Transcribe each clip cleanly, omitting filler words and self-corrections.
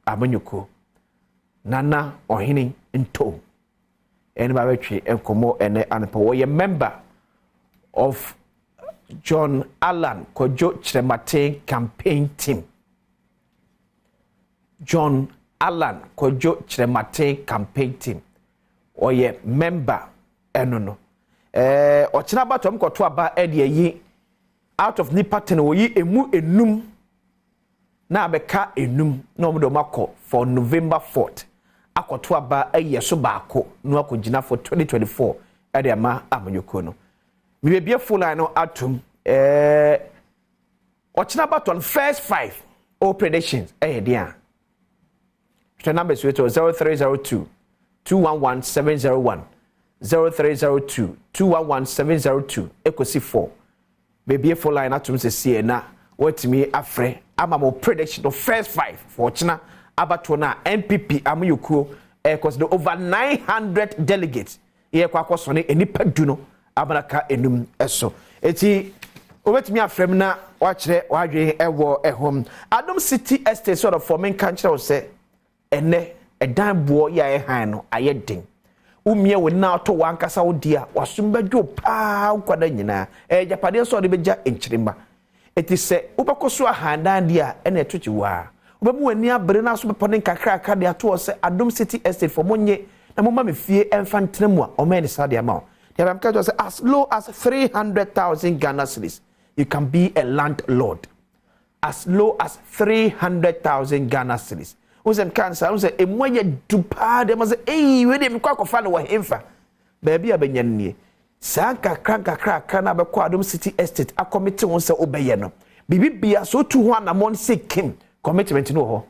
Amanyuko Nana Ohini Nto Anybody Enkomo and Anapo a member of John Allan Kojo Chiremate campaign team. John Allan Kojo Chiremate campaign team. Or ye member enono. Ochina Badwam Koto aba yi out of Nipaten oyi emu enum na abeka enum na omodo mako for November 4th. Akoto aba so baako no akogina for 2024 ade ama amanyoko no. We be full line no atom Ochina Badwam first 5 all predictions dia. The numbers we 0302 211 701 0302 211 702 ekosi 4 baby full line atom se see na what me afre ama mo prediction of first 5 for China abato na MPP amuyukuo cause the over 900 delegates here kwa kwaso ne enipa du no abanaka enum eso eti obetimi afrem na wa kire wa dwe ewo ehom Adom City Estate sort of forming country o se ene edan boo ya han no ayedin umie we na to wankasa wo dia wasumbajo pa kwada nyina japade so de beja enchirima eti se ubekoso ahandan dia ene etochi wa ubemu wani abere na so bepone kakra aka de ato se Adom City Estate for monye na moma me fie emfantenemu a o me sa de ama there am catch say as low as 300,000 Ghana cedis you can be a landlord as low as 300,000 Ghana cedis. Uzem cancer, unse emoye dupa de maze we de mkwa kofa no hemfa baabi abanyannie sanka kranka na be kwa Adom City Estate akomite won se obeye no bibibia so tu ho anamon se kim commitment no ho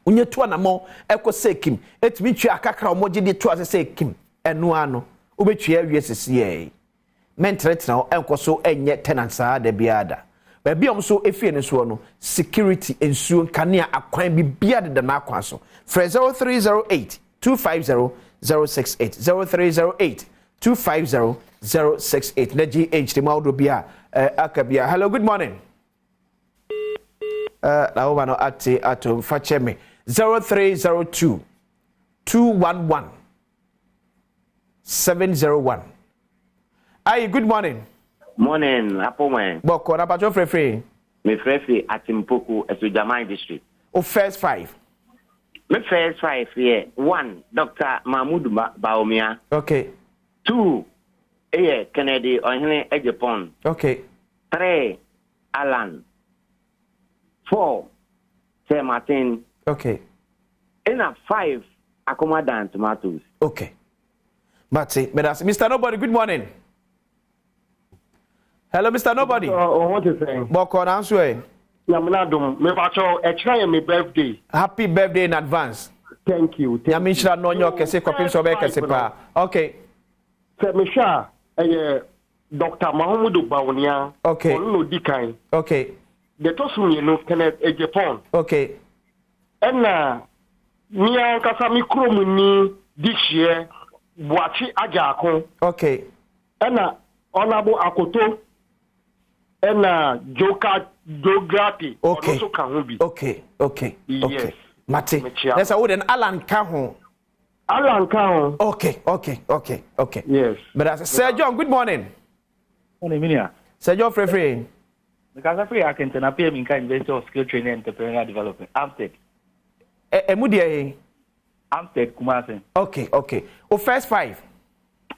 unye tu anamon eko se kim etimi twa akakra omoje de tu ase se kim eno ano obetwa awie sesiye mentretina enko so enye tenants ada biada baabi so efie ne so no security ensuo kanea akwan bibia de na akwan so 0308 250 068 0308 250 068 na GH de maudo bia akabia. Hello, good morning. Na wo no ati atom facheme 0302 211 701. Aye, good morning. Morning, Apoman. Boko na patro frefre. Me frefre Atimpoku, Esujamai district. O first 5. Me first 5 here. 1, Dr. Mahmoud Baumia. Okay. 2, Kennedy Ohene Ejepon. Okay. 3, Alan. 4, Sir Martin. Okay. And 5, Akomadan Tomatoes. Okay. Mate, Mr. Nobody, good morning. Hello, Mr. Nobody. What is saying? Boko na answer. Adom, me pacho extra my birthday. Happy birthday in advance. Thank you. Yamisha no nyo kese kopim so be kese pa. Okay. Se mesha Dr. Mahmoud Bawunia. Okay. Olu dikan. Okay. The tosun no Kenneth Ejepon. Okay. Ena mi an kasa mi kromu ni this year Buachi Ajako. Okay. Ena Honorable Akoto. Ena Geography. Okay. Okay. Okay. Yes. Mate. Let's say would Alan Kahon. Alan Kahon. Okay. Yes. But as Sir John, good morning. Morning, Minia. Sir John Free. Because I feel I can appear in University of Skill Training and Entrepreneurial Development. Amstead. Amstead, Kumasi. Okay. Oh, first 5.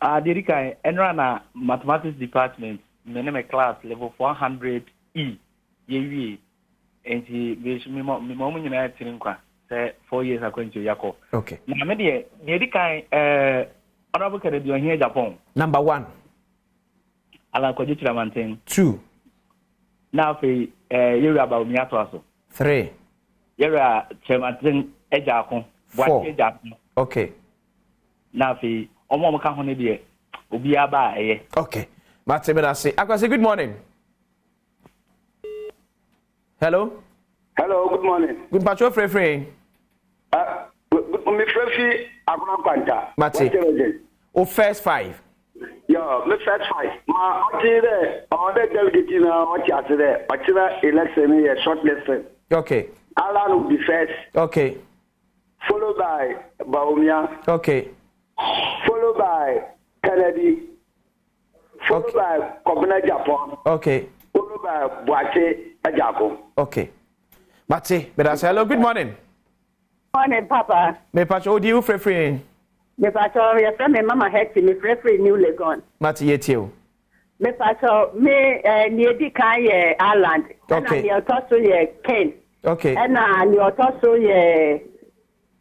Dirika, Enrana Mathematics Department, my name class level 400E. Yewi. And he wish me moment United Tinkwa. 4 years ago to Yako. Okay. Now, maybe Dirika, Honorable Kennedy here, Japan. Number 1. Alan Kojichila Mantin. 2. Now, you're about Miato. 3. You're a Chairman Ejako. 4. Okay. Now, Omo ka hone de obi aba eye. Okay. Matebe say. Akwase, good morning. Hello. Hello, good morning. Good patro free. Me free akuna kwanta. Mate. O first 5. Yeah, me first 5. Ma ati there, on the delegate na what ati there. Ati election here short list. Okay. Alan will be first. Okay. followed by Baumia. Okay. Followed by Kennedy. Followed by Kobina Japan. Okay. Followed by Boache Ajako. Okay. Mate, but hello, good morning. Morning, Papa. Me pacho, do you free? Me pacho, your friend, Mama had me free New Legon. Mate, yet you. Me pacho, me near the Kanye Island. Okay. And your tosso ye Ken. Okay. And your tosso ye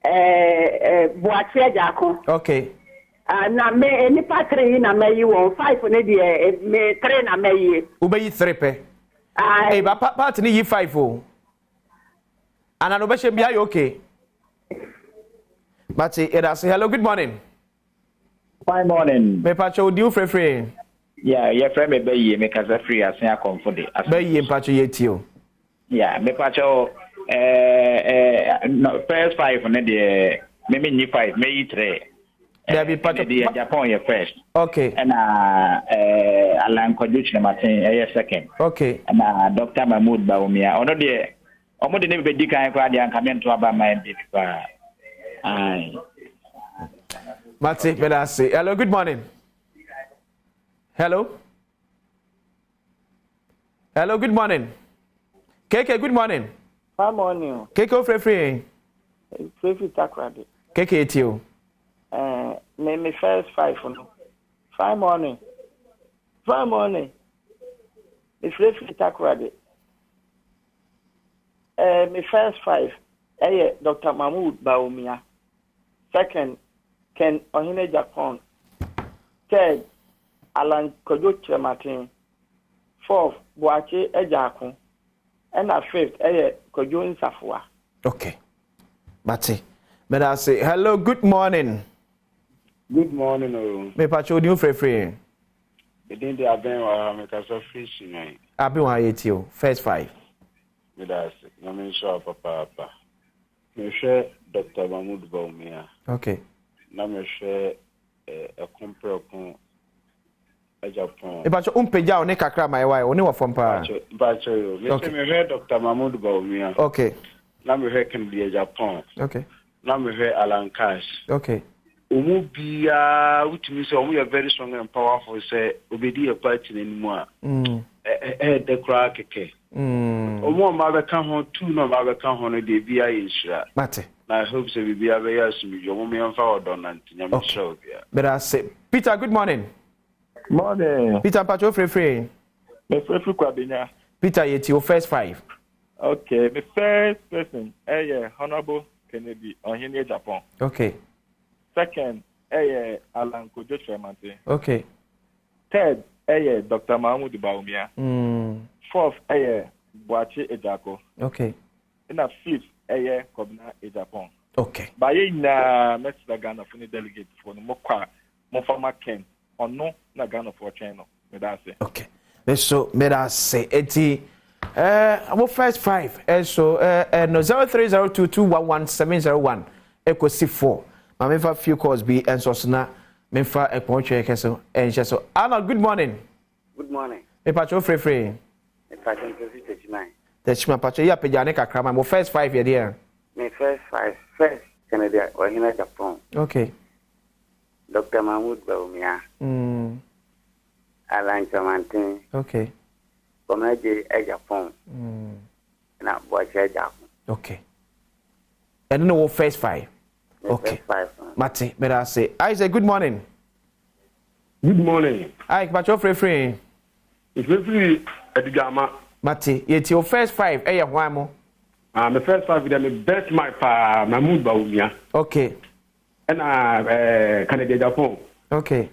Boache Jako. Okay. Na me any patri na me you on 5 on the me 3 na me ye. Ube 3 pe. Hey, but part ni 5 oh. And I know be you okay. Mate, it has hello, good morning. Fine morning. Me pacho, do you free? Yeah, your friend me be me cause free as I come for the. Be ye pacho yet you. Yeah, me pacho no first 5 on the me ni 5 me 3. There be pacho the Japan your first. Okay. And Alan Kojuch Martin second. Okay. And Dr. Mahmoud Baumia. Ono de omo de be di kan kwa de an come to aba mind pa. Aye. Mate, Bedasi. Hello, good morning. Hello. Hello, good morning. KK, good morning. Good morning. KK, free. Free takrade. KK, it's you. Me first 5 no. 5 morning. 5 morning. Me free takrade. Me first 5. Dr. Mahmoud Baumia. Second, Ken Ohine Japan. Third, Alan Kojo Martin. Fourth, Boache Ejako. And a fifth, Kojo Nsafua. Okay. Mate. But I say, hello, good morning. Good morning, oh. Me pacho, do you free? Within the Adom, make us a fish, man. I've been with you. First 5. With us, no me sure, Papa. Me share Dr. Mahmoud Baumia. Okay. Na me share a compare con a Japan. Me pacho, peja one kakra my wife. One from pa. Bacho, me share Dr. Mahmoud Baumia. Okay. Na me share can be a Japan. Okay. Na me share Alan Cash. Okay. Umu which means we are very strong and powerful. Say, obedi a party anymore. The crack. Omo ma be kan ho 2 no ma be kan ho no de bia yeshira. Mate. I hope so be bia be yasumi yo mo me amfa odon nyame show bia. But I say, Peter, good morning. Morning. Peter pacho free. Me free kwabenya. Peter, it's your first 5. Okay, the first person, Honorable Kennedy on here Japan. Okay. Second, Alan Kojo Tremante. Okay. Third, Dr. Mahmoud Baumia. Fourth, Boache Ejako. Okay. And a fifth, Kobina Ejapon. Okay. By na Mr. Ghana for the delegate for the Mokwa, Mofama Ken, or no, na Ghana for channel. Okay. So, may I say, Eti, our first 5, so, no 0302211701, equal C4. My member few calls be and so na member a point check so and so. Arnold, good morning. Good morning. Me pacho free. Me pacho 39. That's my pacho ya pejane kakra my first 5 here there. Me first 5. First Canada or in Japan. Okay. Dr. Mahmoud Baumia. Alan Chamantin. Okay. Komeje Japan. Na Boache Ejako. Okay. And no first 5. Okay. 5. Mate, but I say, Isaac, good morning. Good morning. Ike, pacho free. It's free Edgama. Mate, it's your first 5. Hey, why mo? The first 5 with the best my pa Mahmoud Baumia. Okay. And Canada Japan. Okay.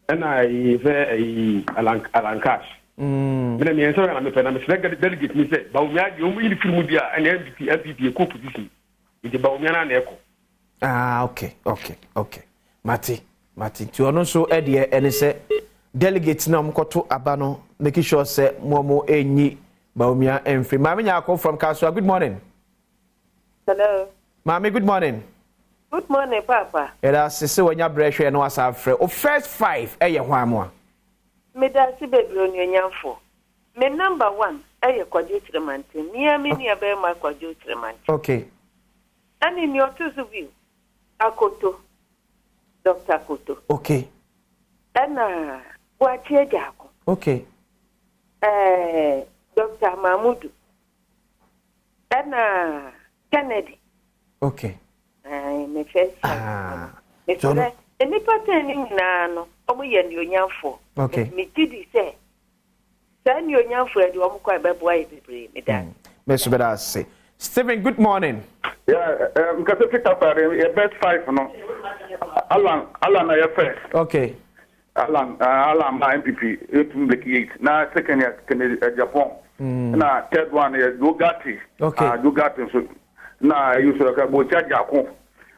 And Alan Cash. But me answer I'm delegate me say Baumia you will film dia and MPP co-position. With the Baumia na eko. Okay. Mate. To ono so edie ene se delegate na mkoto abano making sure say momo enyi Baumia emfri. Mami nyako from Kaswa. Good morning. Hello. Mami, good morning. Good morning, Papa. Era sese wanya brehwe no asa afre. O first 5 eye hwan mo a. Me da si baby on nyamfo. Me number 1 eye Kwajo Tremante. Nia me nia be ma Kwajo Tremante. Okay. And in your two view, Akoto. Dr. Akoto. Okay. And what ye jako? Okay. Dr. Mahmoud. And Kennedy. Okay. Me first. Me John. first. Any pattern na no. Omo ye ni onyamfo. Okay. Me tidi say. Say ni onyamfo e de omo kwa beboa e bebre me da. Me so better say. Stephen, good morning. Yeah, because if you have a best 5 no. Alan your first. Okay. Alan my MPP 8 now second year Japan. Now third one is Dugati. Okay. Dugati so now you so ka bo charge akon.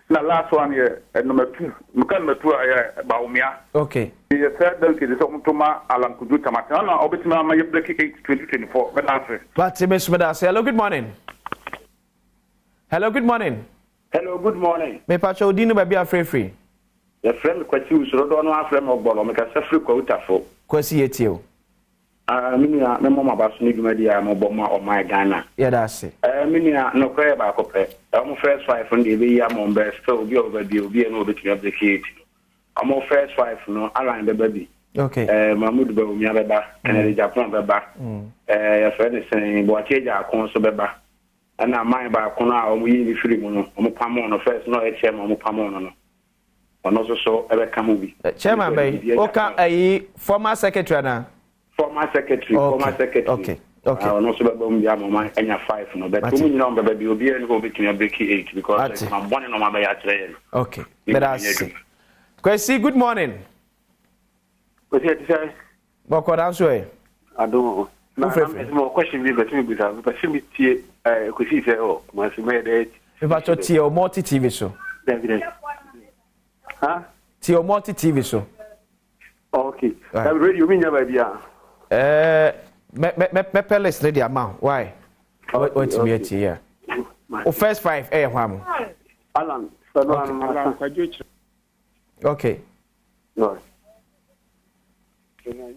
Now last one here number 2. Number 2 Baumia. Okay. The third donkey is Omtoma Alan Kudu Tamata. Now obitima my break 8 2024. But answer. But Miss Medas, hello, good morning. Hello, good morning. Hello, good morning. Me pacho dinu ba bia free. The friend kwati usoro do no afrem ogbolo me ka se free kwa utafo. Kwasi yetio. Minia me mama ba so ni dwumadi ya mo boma o my Ghana. Yeah, that's it. Minia no kwa ba ko pe. Mo first 5 on the be ya mo best so bi over bi obi no be to applicate. Mo first 5 no align the baby. Okay. Mahmoud ba umia beba, Kennedy Japan beba. Ya friend say bo acheja akon so beba. Na my ba kono a omo yi free mu no omo pamo no first no e chairman omo pamo no ono so ebe ka mu bi chairman bay oka ayi former secretary na former secretary okay ono so be mu ya mama enya 5 no but mu nyina on be bi obi en go be kin break 8 because my money no ma be ya tire okay let us see Kwesi, good morning. Kwesi say boko dan so e Adom na mo question bi betu bi ta but me tie Kwesi say oh ma se me dey if I tie o multi TV so David huh tie o multi TV so okay that radio me nya ba bia me palace ready amount why what to be at here o first 5 hwam Alan okay no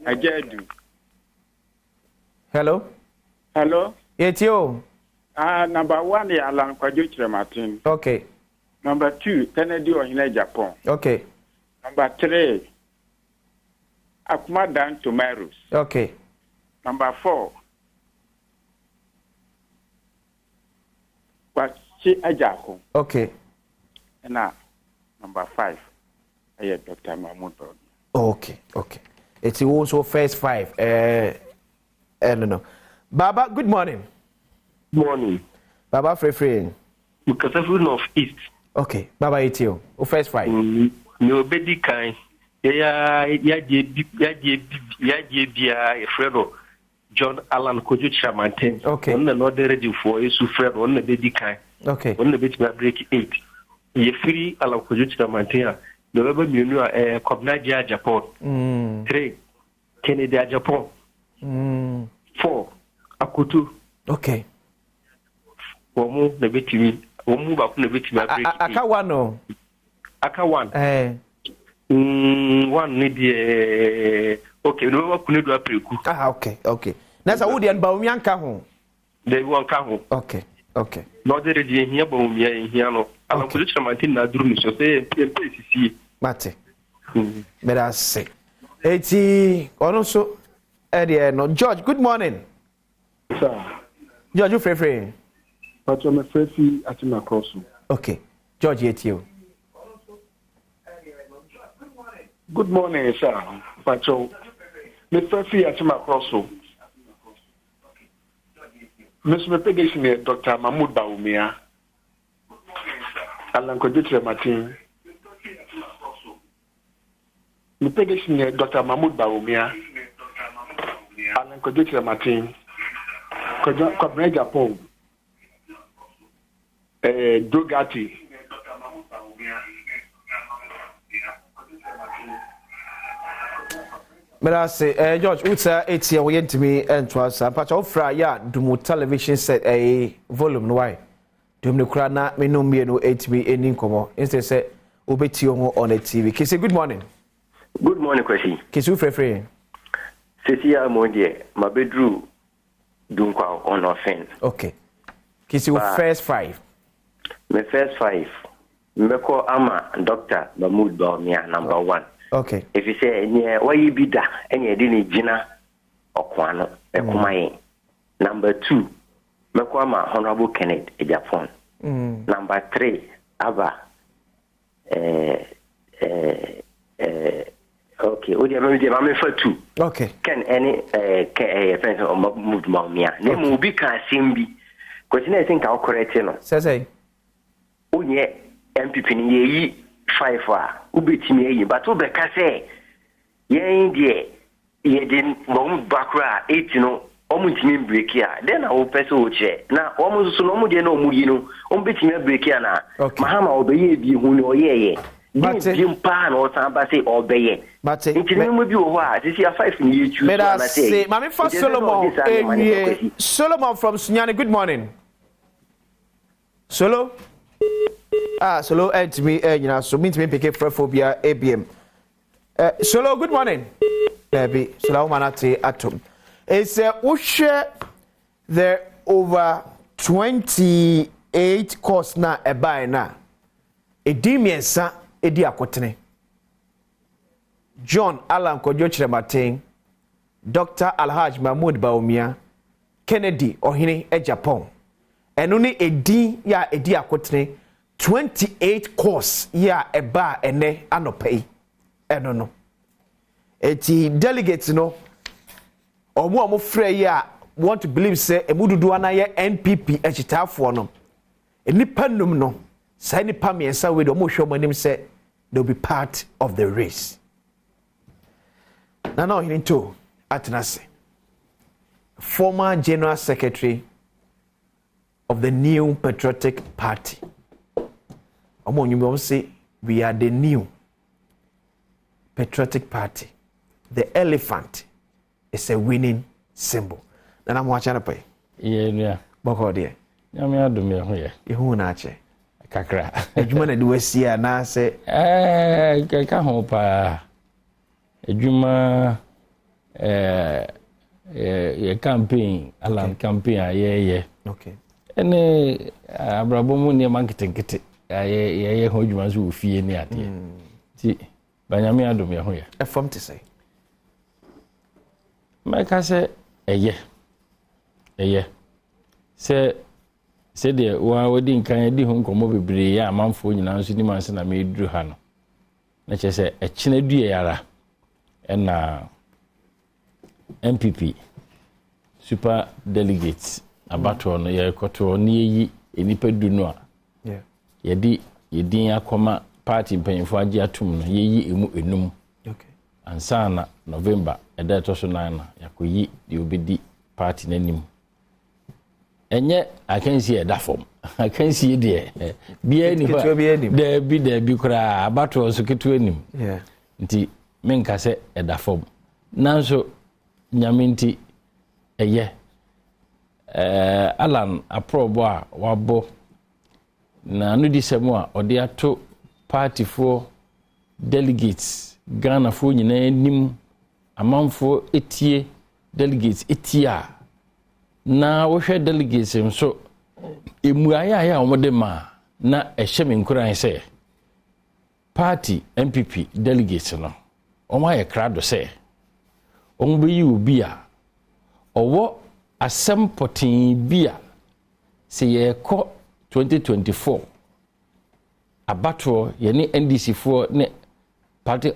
Ajedu. Hello yetio Number 1 is Alan Kwajuchre Martin. Okay. Number 2, Kennedy Ohine Japan. Okay. Number 3, Akuma Dan Tomaros. Okay. Number 4, Kwachi Ajako. Okay. And number 5, Dr. Mahmoud. Okay. It's also first 5. No. Baba, good morning. Morning. Baba free. Because of North East. Okay. Baba etio. O first 5. No bedi kind. Ya bia Fredo John Allan Kojo Chamanten. Okay. On the not ready for you Fredo on the bedi kind. Okay. On the bit break 8. Ye free Allan Kojo Chamanten. The rubber menu Kobnaja Japan. 3 Kennedy Japan. 4 Akutu. Okay. Omu na betimi omu ba ku na betimi break aka one no aka one one ni de okay no ba ku ne do apreku okay na sa wo de ba omi anka ho de wo anka ho okay no de de hia ba omi hia no ala ku chira mantin na duru ni so se sisi mate mera se eti ono so e no George, good morning sir. George, you free But I'm afraid at my cross. Okay. George, it's you. Good morning, sir. But me free at my cross. Miss Mepegation, Dr. Mahmoud Baumia. Alan Kojutre Martin. Mepegation, Dr. Mahmoud Baumia. Alan Kojutre Martin. Kobne Japan. Dugati. But I say, George, what's 8 year we to me and to us? Patch of Fraya, do television set a volume. Why? Do me crana, me no me no 8B in income. Instead, say, Obetio on a TV. Kissy, good morning. Good morning, Kwesi. Kissu free. Cecilia Mondie, my bedroom, Dunkwa on offense. Okay. Kissy, first 5. My first 5. Meko ama Dr. Mahmoud Bawumia number 1. Okay. If you say why you be da any dini jina okwano ekumaye. Number 2, Meko ama Honorable Kenneth Ejapon. Number 3, Aba okay, odi am for 2. Okay. Can any friends of Mahmoud Bawumia. Name will be can simbi. Because I think I'll correct you. Say. Unye MPP ni yi 5 ubetimi yi but obeka say yen die ye din mom bakra 8 no omutimi break ya then I will person o che na omu so no mu de na omu yi no ombetimi break ya na mahama obeye bi hu ni oyeye bi mpa na o san ba say obeye but intimi mu bi o ho a sisi 5 ni ye chu na say mami for Solomon from Sunyani. Good morning. Solo Solo and me so mean to me pick phobia ABM. Solo, good morning. Baby, Solo manate Adom. It's share there over 28 course na e buy na. E di miensa e di akotene. John Alan Kojo Chirematen, Dr. Alhaj Mahmoud Bawumia, Kennedy Ohine e Japan. Enuni e di ya e di akotene 28 course ya eba ene anopei eno no eti delegates no omo frɛ ya want to believe say emududu ana ye NPP echitafo no enipa num no sai nipa miensa we do omo hwe omo nim say they will be part of the race na hinto atenase former general secretary of the New Patriotic Party. Say we are the New Patriotic Party. The elephant is a winning symbol. And I'm watching a pay. Yeah. Boko dear. I'm Adom here. You nache. Kakra. Ejuma do we see na say ka hope ejuma campaign alan campaign yeah. Okay. Ene abrabomu ne marketing ye ho dwuma so ofie ni ade ti banyame Adom ye ho ye e form to say maka se eye se de wa wodi nkan di ho nkomo bebre ya amanfo nyina nso ni manse na me duru ha no na che se e kine due yara na MPP super delegates abato no ye koto ni yi enipa du no a yedi yedin akoma party mpanyimfo agi atum no yeyi emu enum okay ansa na November eda to so nan na yakoyi de obedi party nanim enye akansi eda form akansi de bia ni ba de bi kura abato so ketu anim nti menka se eda form nanso nyaminti eye Alan aprobo a wabo na no di semu a ode ato party for delegates Ghana fo nyina nim amanfo etie delegates etia na wo hwe delegates nso emuaya ya omode ma na ehye me nkuran se party MPP delegates no omo ye krado se ombe yi obi a owo asem potin bia se ye ko 2024 abato ye ne NDC fo ne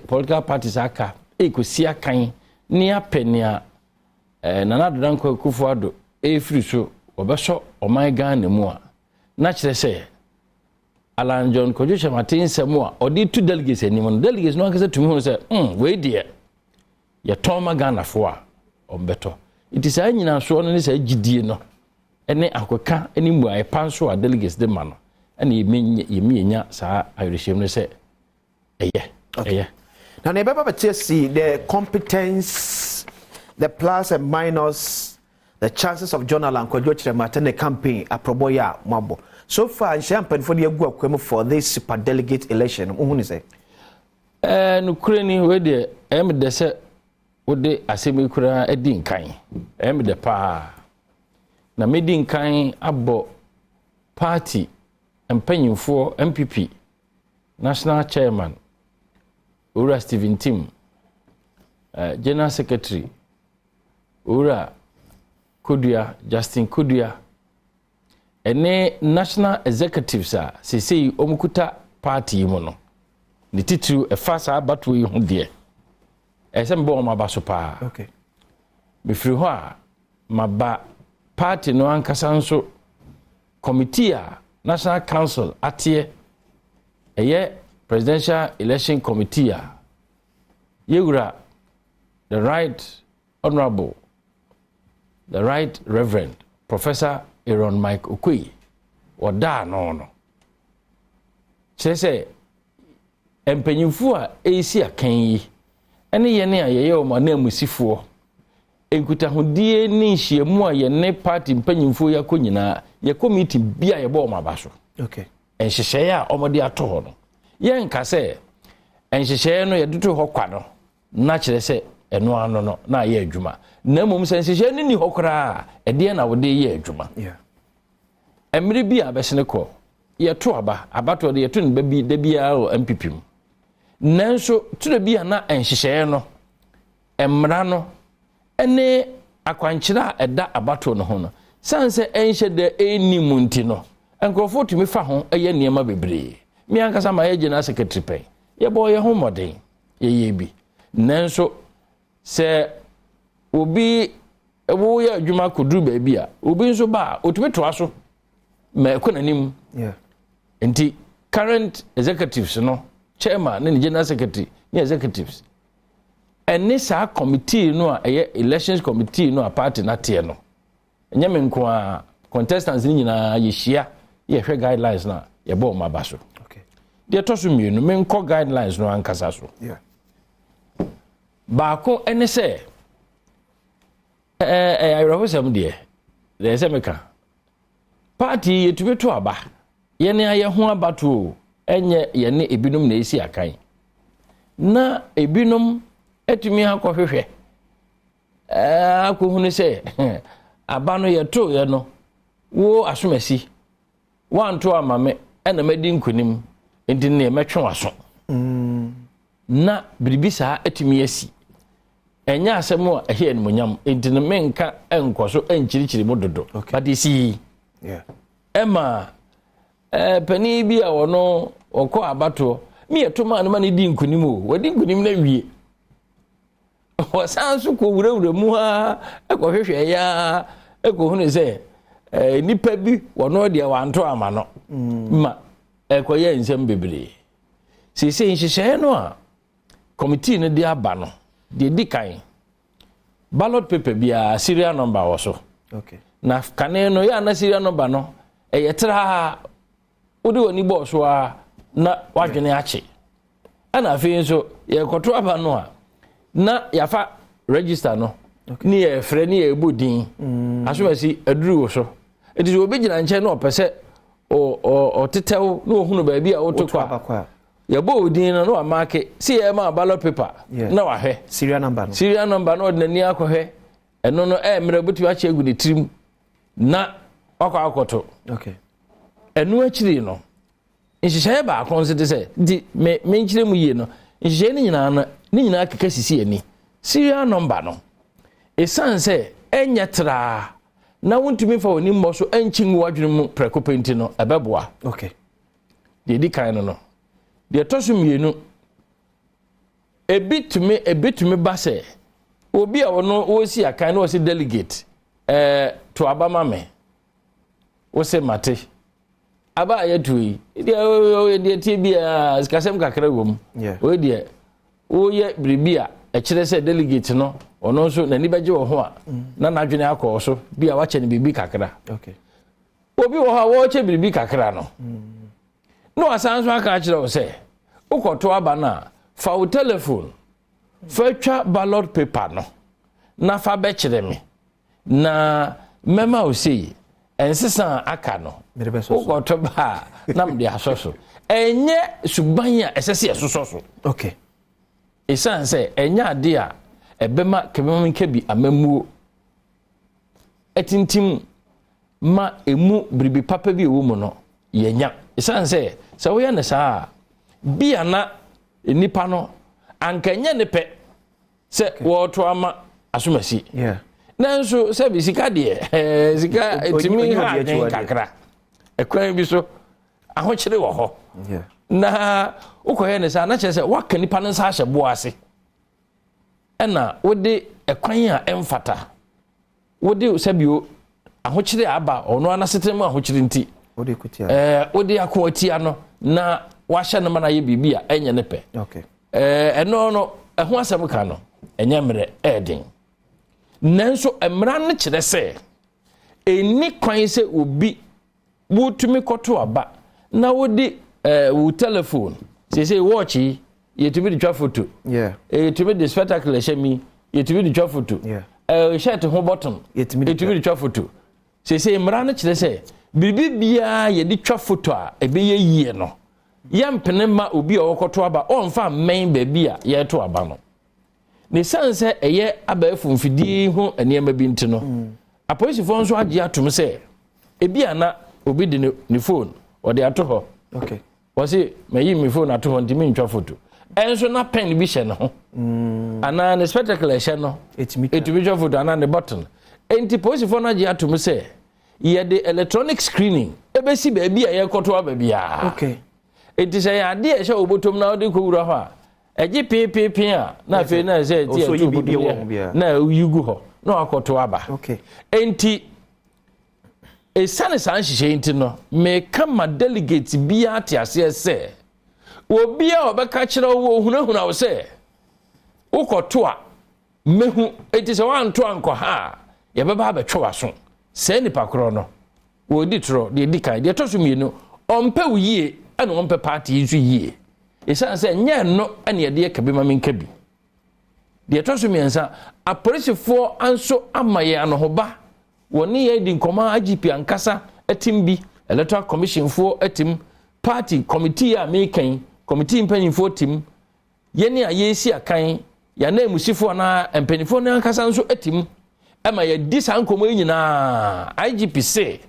political parties aka ekosi akan ne apenia nana dodanko Akufo-Addo free so obeso oman Ghana mu a na kire se Alan John Kojo Chamatin a odi two delegates anim delegates no akase tumi ho se we de ye toma Ghana fo a ombeto it is a nyina so no ne se gidie no ene akoka ene mu ay panso a delegates de ma no ene yemienya saa ayereshem no se eye now ne baba see the competence, the plus and minus, the chances of John Alan Kojo Chiremate campaign aproboya mabo so far champagne for the egu akwem for this super delegate election uhunu say no kurani we de de se wode asemi kura edi nkan de pa na medi nkan abo party empanyimfo MPP national chairman owura Stephen Tim, general secretary owura Kodua Justin Kodua, ene national executives a sesei omukuta party mu no ne titru efasa abato yi ho de esembo o mabaso pa. Okay. Befiri ho a maba party no ankasa nso committee a national council atie eye presidential election committee a yewura the right honorable the right reverend Professor Aaron Mike Okoye oda no kyerɛ empanyimfo a esi akan yi ene ye ne ayeye o ma na musifo enkutahodie ni hyiamu a ye ne party mpanyimfo ya konyina ye committee bia ye bo ma baso. Okay. Enhyehyɛ a omode ato ho no ye nka sɛ enhyehyɛ no ye duto ho kwa no na kyerɛ sɛ eno ano no na ye adwuma na mom sɛ enhyehyɛ no ni ho kra ɛde na wode ye adwuma. Yeah. Emre bi abɛsene kɔ ye to aba abato de ye to ne babi da bia o MPP mu nanso tire bia na enhyehyɛ no emra no ene akwankyira ɛda abato no ho no sanse enhye de eni munti no enkrofo tumi fa ho eye niema bebre mi ankasa ma ye general secretary pay ye bo ye ho moden ye bi nanso se obi wo ye adwuma koduru ba bia obi nso ba otumi to aso ma ekonanim. Yeah. Nti current executives no chairman ne general secretary ne executives ene sa committee no a elections committee no a party na tie no nyame nko a contestants ni nyina ye hia ye hwe guidelines na ye bo ma ba so. Okay. De to so mienu men ko guidelines no ankasa so. Yeah. Ba ko ene se ayrohosam de se meka party ye tube to aba ye ne aye ho abato enye ye ne ebinom na esi akan na ebinom etumi akɔhwehwɛ akɔhunu sɛ aba no ye to ye no wo asomasi wanto amame ɛna madi nkonim enti ne metwe waso na biribi saa etumi asi enya asɛm a ɛhɛ animonyam enti ne menka enkoso enkyirikyiri mododo but isi yeah ema pani bi a wono okɔ abato mi etoma no ma ne di nkonim o wadi nkonim na wie wasanso ko wurawura mu ha ekɔhwehwɛ ya ekɔhunu sɛ nipa bi wono de wanto ama no ma ekɔyɛ nsɛm bebre sese nhyehyɛ no a committee no de aba no de dikan ballot paper bia serial number wo so. Okay. Na kane no ya na serial number no eyetra wode woni bo so a na wadwene ache ana afi nso ye koto aba no a na yafa register no. Okay. Ni ye frɛ ni ye bodin asomasi aduru wo so enti so obi gina nche na opese o tetew na ohunu ba bia wo to kwa ye bo odin no na mark si ye ma ballot paper. Yeah. Na wahwe serial number no de nani akohwe eno no emre butu ache egu de trim na wakɔ akoto. Okay. Enu akiri no nhyehyɛ ba akɔnse se di me nkyire mu yie no nhyehyɛ ni nyina akeka sisi ani serial number no esanse enya tra na wontumi fa woni mmɔ so enchingu wadwene mu preko penti no ebeboa. Okay. De di kan no de toso mienu ebitumi ba se obi a wono wosi akan no wosi delegate to abama me wo se mate aba ayetui de tie bia skasem kakra wom o de o ye bribia e kire se delegate no ono so na ni beje wo ho a na nadwene akọ so bia wa che ne bibi kakra. Okay. Obi wo ha wo che bribi kakra no no asanso aka kire wo se ukoto aba na fa wo telephone fa twa ballot paper no na fa be kire me na mema o sei ensesa aka no ukoto ba na mde asoso enye suban a esese esoso. Okay. Esan se enya ade a ebema kemem nkebi amamuo etintim ma emu bribi papa bi ewo mu no yenya esan se wo ya ne saa bia na nipa no ankanya ne pe se wo to ama asomasi nanso se bi sika de sika etimi ha den kakra ekwan bi so ahokyere wo ho na ukoye ne sa na che se waka nipa no sa hyebo ase ena wode ekwan a emfata wode sabio ahokyere aba ono anasetem ahokyere nti wode kutia wode akoatia no na wahye no mana ye bibia enye ne pe eno no eho asem ka no enye mre eden nanso emra no kyere se eni kwan se obi wutumi koto aba na wode wo telephone say watch yetumi ditwa photo yetumi di spectacle shemi yetumi ditwa photo shirt ho button yetumi ditwa photo say mra no kyere se bibi bia ye ditwa photo a ebe ye yie no yampene ma obi a wokoto aba onfa men ba bia ye to aba no ne sanse eye abafu mfidi ho eniema bi ntino apolisifoɔ nso agye atom sɛ ebi ana obi de ne phone ɔde ato hɔ wɔse mayi me phone ato hɔ ntimi ntwa photo enso na pen bi hyɛ ne ho ana ne spectacle hyɛ no etimi twa photo ana ne button enti policefoɔ no agye atom sɛ ye de electronic screening ebesi ba bi a ye kɔto aba bia enti sɛ ya de hyɛ obotom na ɔde kowura hɔ a eji pepepe a na fe na se ti e to bi na yugu ho na akoto aba enti esane san hihye enti no me kama delegate bia atiase se obi a obeka kire wo hunahuna wo se ukoto a mehu enti se wanto anko ha ye beba abetwe waso se nipa kro no wo di tro de di kan de to so mienu ompe wo yie ana ompe party izu yie esan se nya no ane ye de kabe ma menka bi de to so miensa apolisifo anso amaye anohoba woni ye di nkoma agp ankasa atim bi electoral commission fo atim party committee a mekan committee mpanifo tim ye ne ayesi akan ya na emusifo na mpanifo na ankasa nso atim ama ye di sankomo nyina igp se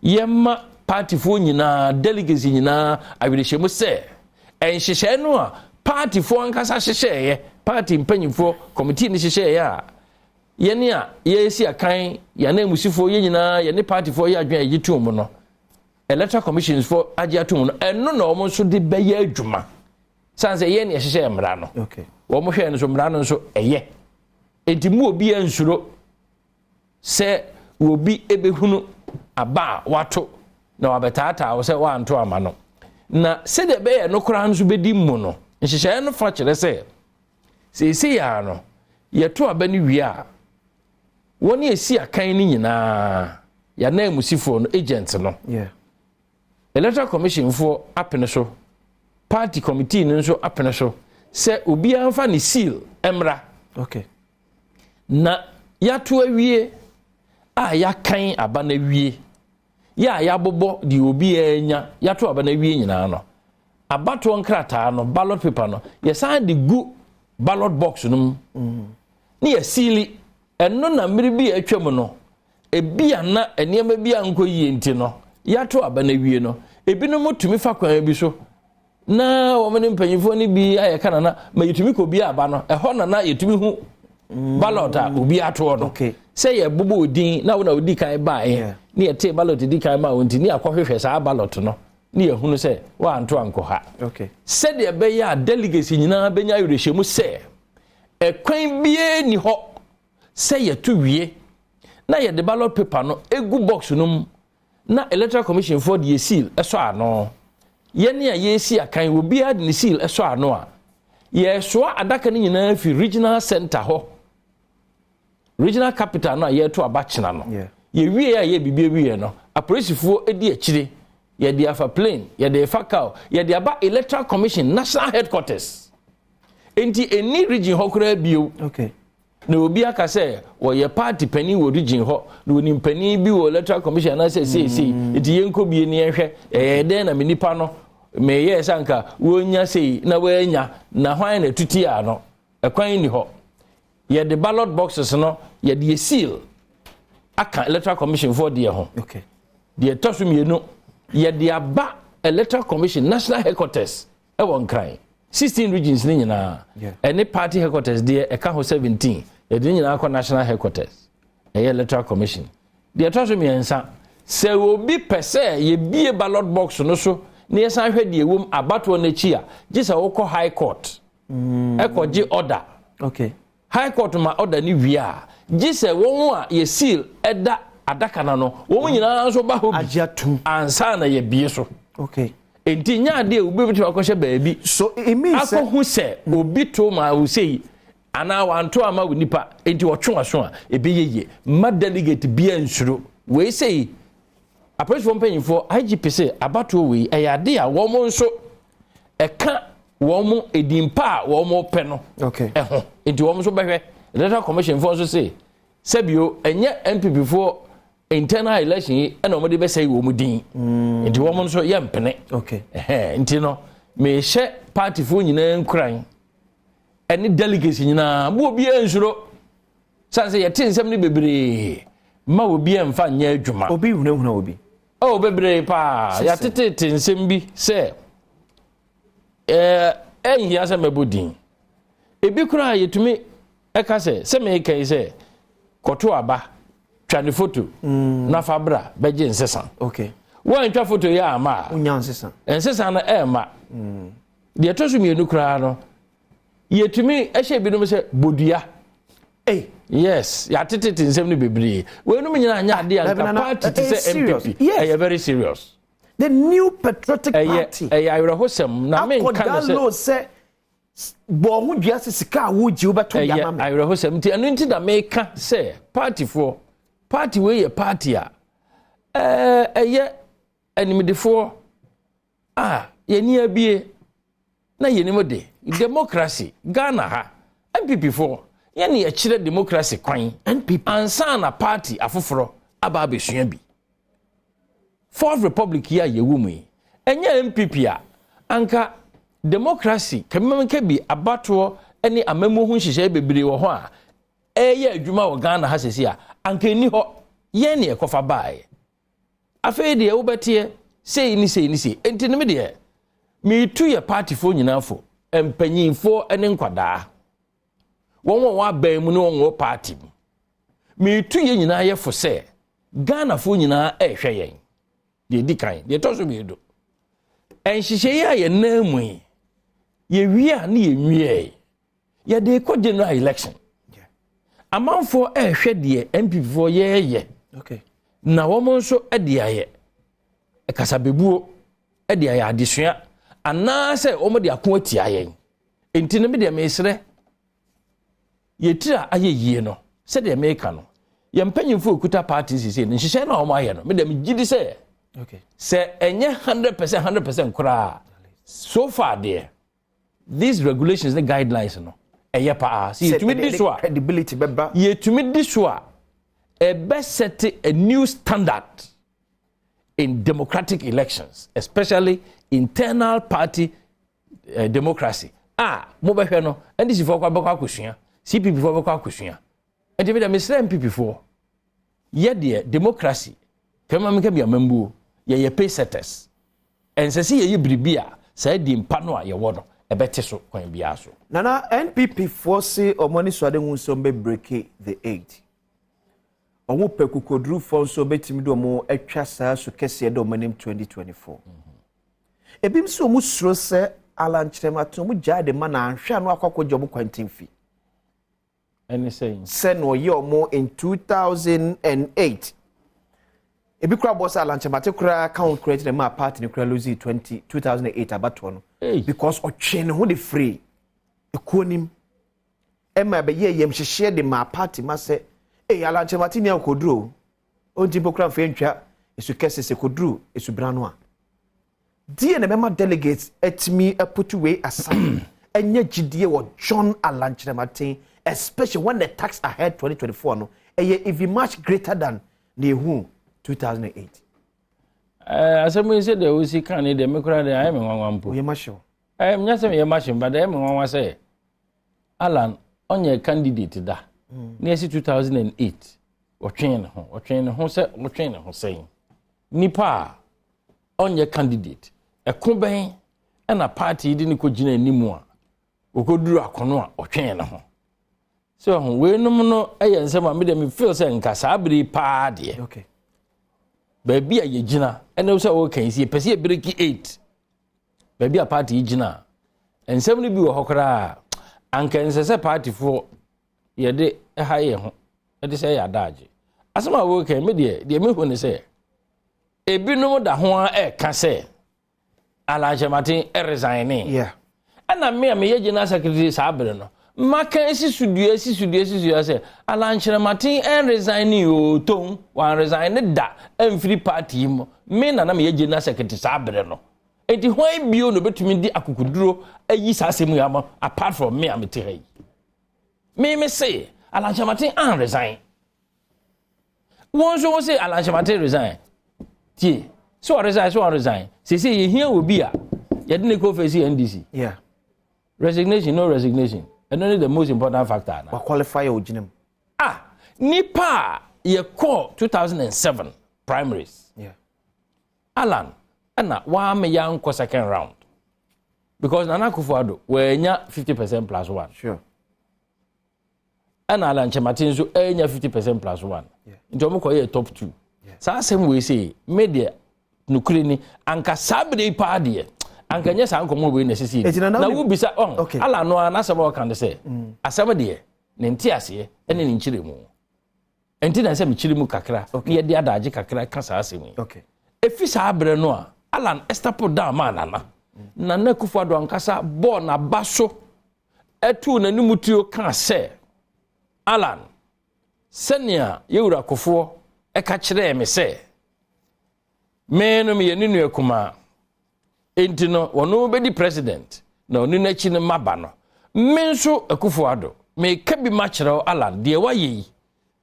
ye ma party fo nyina delegates nyina awirehemu se enhyehyɛ no a party fo ankasa hyehyɛɛ party mpanyimfo committee ni hyehyɛɛ a yene a yesi akan ya na emusifo ye nyina ye ne party fo ye adwen ayitum no electoral commissions fo agye atum no eno na omo nso de bɛyɛ adwuma sanse ye ne hyehyɛɛ mmara no omo hwɛ no so mmara no nso ɛyɛ enti mu obi ansuro sɛ obi ebehunu aba wato na wabetata wo sɛ wanto ama no na sede be ye no kora nso bedi mu no nhyehyɛ no fa kyerɛ sɛ seisi ya no yeto aba ne wi a woni esi akan ni nyinaa ya na emusifo no agent no electoral commission fo apene so party committee no nso apene so sɛ obi anfa ne seal emra na yato awie a yakan aba na wie ya bobo di obi enya yato aba na wie nyina no abato nkrata no ballot paper no yesan de gu ballot box no ni yesili enno na mmiri bi atwam no ebia na eniema bia nko yie nti no yato aba na wie no ebi no mutumi fa kwan bi so na wo mene mpanyifo ni bi ayeka na ma yetumi ko bi aba no eho na yetumi hu ballot a obi ato no say ye bobo odin na wo na odi kan bae ni ete ballot di kan ma wonti ni akohwehwe sa ballot no ni ehunu say wa anto anko ha said ye be ya delegates nyina benya yurehemu say ekwan bie ni ho say ye to wie na ye the ballot paper no egu box no na electoral commission for the seal eso ano ye ne a ye si akan obi ad ni seal eso ano a ye so adaka ni nyina fi regional center ho regional capital no ye to abachina no ye wie a ye bibie wie no apolisifoɔ edi akire ye de afa plane ye de fa cow ye de aba electoral commission national headquarters enti any region ho kura bio na obi aka sɛ wɔyɛ party pani wɔ region hɔ na onim pani bi wɔ electoral commission na sɛ eti yenko bie ne yɛhwɛ den na menipa no me yɛ sanka wonya sei na woanya na hwan na tuti a no ɛkwan ni hɔ ye the ballot boxes no ye the seal aka electoral commission for the ho the tosum ye no ye the aba electoral commission national headquarters won cry 16 regions ni nyina any party headquarters there e ka ho 17 e di nyina akọ national headquarters electoral commission the attraction me ensa se obi pese ye bie ballot box no so na yesan hwe de ewom abato na chi a gisa wo kọ high court ekoji order okay high court ma order ni wi a gisa won a ye seal eda adaka na no won nyina so ba ho agiatu ansa na ye bie so okay enti nya de obi bitu akọhye baabi so it means akọhu se obi to ma wo sei ana wanto ama wo nipa enti wotwe aso a ebeyeye ma delegate bia nsuro we sei appreciate mpanyimfo IGP say abato we eyade a wo mo nso eka wo mo edimpa a wo mo pe no okay eho enti wo mo so behwe electoral commission for so say sebio enye MPP for internal election e na omode be say wo mu din enti wo mo nso ye mpene okay enti no me hye party fo nyina nkran eni delegates nyina bo obi ensuro sanse ye tin nsem ni bebre ma obi emfa nya adwuma obi hunahuna obi oh bebre pa ya tete nsem bi se ehia se mabodin ebi kura yetumi eka se me kai se koto aba twane photo na fabra beje nsesan okay wan twa photo ya ama unya nsesan na ema de tosu mienu kura no yetumi ehye bi no se bodua yes ya tete nsem ni bebre we no nyina anya ade an party to say MPP yes very serious the new patriotic party I rehosem na me kan say bo hu dua sika wo ji obeto ya ma I rehosem ti anu nti da me ka say party we ye party a eye animidefo ye ni abie na ye ni mode democracy Ghana ha MPP for ye ni akire democracy kwan MPP ansa na party afoforo aba abesua bi Fourth Republic ya yewu yi enye MPP a anka democracy kememke bi abato ene amamu hu nhihye bebre wo ho a eye adwuma wo Ghana ha sesi a anka ni ho ye ne ekofa bae afei de wo betie sei ni enti ne me de me tu ye party fo nyina fo empanyinfo ene nkwadaa won wa ban mu ne won party me tu ye nyina ye fo se Ghana fo nyina ehwe yen de dikan de toso me do enhihye ya ye namu ye wia na ye nwie ye de ko general election amanfo ehwe de MPP fo ye okay na wo mo nso de aye kasabebuo de aye adesua ana se wo mo de akon atia yen enti ne me de mesre ye tira aye yie no se de meka no ye mpanyimfo okuta party sisi ne nhihye na wo mo aye no me de me gidi se okay se enye 100% kura so far there these regulations the guidelines no eye pa see you to me this one credibility beba ye to me this one a best set a new standard in democratic elections especially internal party democracy mo be hwe no ndc for kwa akosua CPP for kwa akosua and we dey say MPP for ye de democracy kema me ka bia mambuo ye pay setters and say ye bribia say di mpa no a ye wo no e bete so kwan bia so nana NPP for say omoni so ade hu so be break the 8 omo pekukodru for so betimi do mo atwa saa so kese do manim 2024 ebim so mu suro se alanchiremato mu jade ma na anhwa no akwakojo mu kwantimfi any saying se no ye omo in 2008 ebi kura boss alanchiremato kura count create them party ni kura lose 2008 abato no because otwe ne ho de free ekonim ema be ye yem hyehye de ma party ma se alanchiremato ni akoduro onti pokura fe ntwa esu kese se koduro esu brano a die na mema delegates etimi put away aside enye gidie wo John Alanchiremato especially when the tax ahead 2024 no even much greater than the who 2008 asemu say the we see kan dey mekura dey I me wanwampo ye masho nya say ye masho but dey me wanwa say Alan onye candidate da near 2008 otwen ne ho say nipa onye candidate ekoben ɛna party di ne ko gina animu a okoduru akono a ɔtwen ne ho so we no ɛyɛ nsɛm a me de me feel sɛ nka saa bere paa de okay baabi a yɛgyina ɛna sɛ wo kan si pɛsɛ break 8 baabi a party gyina nsɛm no bi wɔ hɔ koraa anka nsɛ party fo yɛde ɛha yɛ ho ɛde sɛ yɛ adagye asɛm a wo kan me de me hu ne sɛ ebinom da ho a ɛka sɛ alajamatin resigning yeah ana me yɛ gyina secretary saa bere no maka esi sudua sɛ alanchematin resigning o ton wan resign da amfiri party mo me na me yɛ gyina secretary saa bere no enti hwan bio no betumi di akukuduro ayi saa semu ya ma apart from me am te ha me say alanchematin resign won so say alanchematin resign tie so resign say you hear obi a you didn't go face NDC yeah resignation no resignation and only the most important factor na qualify original nipa ye call 2007 primaries yeah Alan na wa me yan ko second round because Nana Akufo-Addo we nya 50% plus 1 sure and Alan Chematin so enya 50% plus 1 yeah nti omo ko ye top 2 saa asem we say media nukuri ni anka sabre pa de anka nya sa nkomo we na sisi na wo bisa ala no na asem o kan de say asem de ne nti ase ene ne nchire mu enti na se me chire mu kakra ne ye de adaje kakra ka saa asem okay efi sabre no a Alan estapo down ma Nana Akufo-Addo ankasa bo na baso etu na nimutuo kan se Alan senia yewura Akufo eka kire me se me no me yenu akuma enti no wono be di president na onu na chi ne maba no me nso Akufo-Addo me ka bi ma kire Alan de waye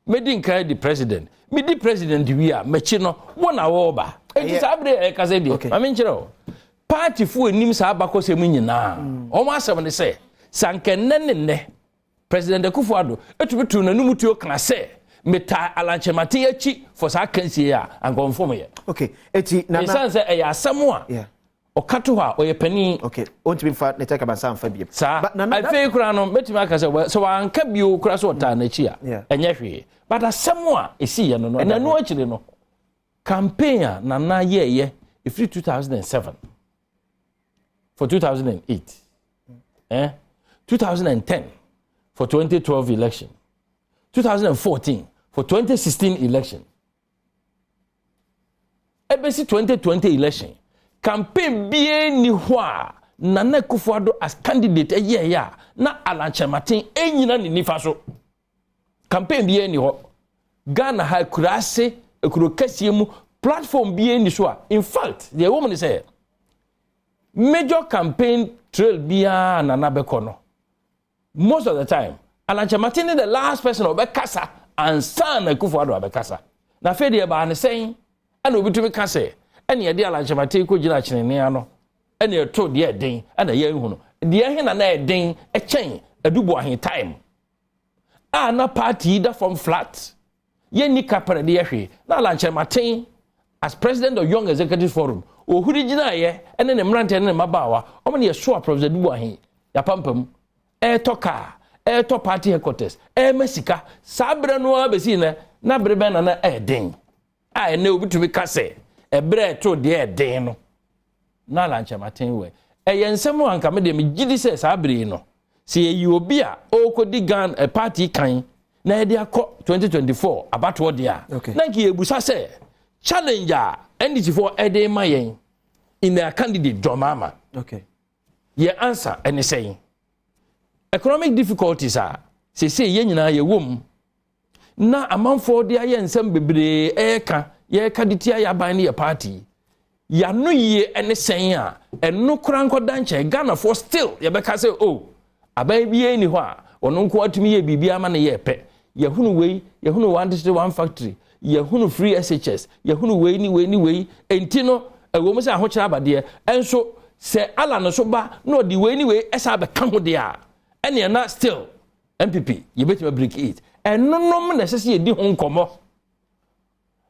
me di nka di president me di president wi a me chi no wona wo ba enti sabre e ka se di ma me kire o party fu enim sa abako se mu nyina o ma asem ne se sanke ne president Akufo-Addo etubetu na numutuo kan se meta alanchemati achi for sa kansi ya ankonfom ye okay eti na na sense e ya asemu a yeah okato ha o ye pani okay ontimi fa ne take bansa amfa biem but na I feel kura no metimi aka se so anka bio kura so ta na chi a enye hwe but asemu a esi ye no na no achire no campaign na ye ifri 2007 for 2008 2010 for 2012 election 2014 for 2016 election ebesi 2020 election campaign bie ni ho a Nana Akufo-Addo as candidate ya na alanchematin enyina ni nifa so campaign bie ni ho Ghana ha kurase ekuro kasie mu platform bie ni so a in fact the woman say major campaign trail bia Nana bekono most of the time alanchematin is the last person obekasa and son Akufo-Addo obekasa na fe de ba ne sen ana obitumi kase ene ye de alanchematin ko gina chenene ano ene ye to de den ana ye hu no de he na den e chen adubo ahen time na party da from flat ye ni kapere de ye hwe na alanchematin as president of Young Executive Forum ohuri gina ye ene ne mrante ne mabawa o me ye so professor adubo ahen ya pampam toka to party headquarters mesika sabre no abesi na brebe na den ene obitumi kase ebre to de den no na alanchematin we yensem anka me de me gidi se sabre no se yi obi a okodi gan party kan na e de akọ 2024 abato de a na ki ebusa se challenger NDC for ede mayen in their candidate Domama okay ye answer any saying economic difficulties are say ye nyina ye wom na amanfo de aye nsem bebre ye ka ditia ya ban ne ye party ya no ye ene sen a eno kura nkoda nche Ghana for still ye beka say oh aban bi ni ho a ono nko atumi ye bibia ma ne ye pe ye hunu wei ye hunu one district one factory ye hunu free SHS ye hunu wei ni enti no ewo mo say ahokyera abade enso se ala no so ba no di wei ni wei esa be ka ho de a ene na still MPP you better break it and no necessary di ho nkomo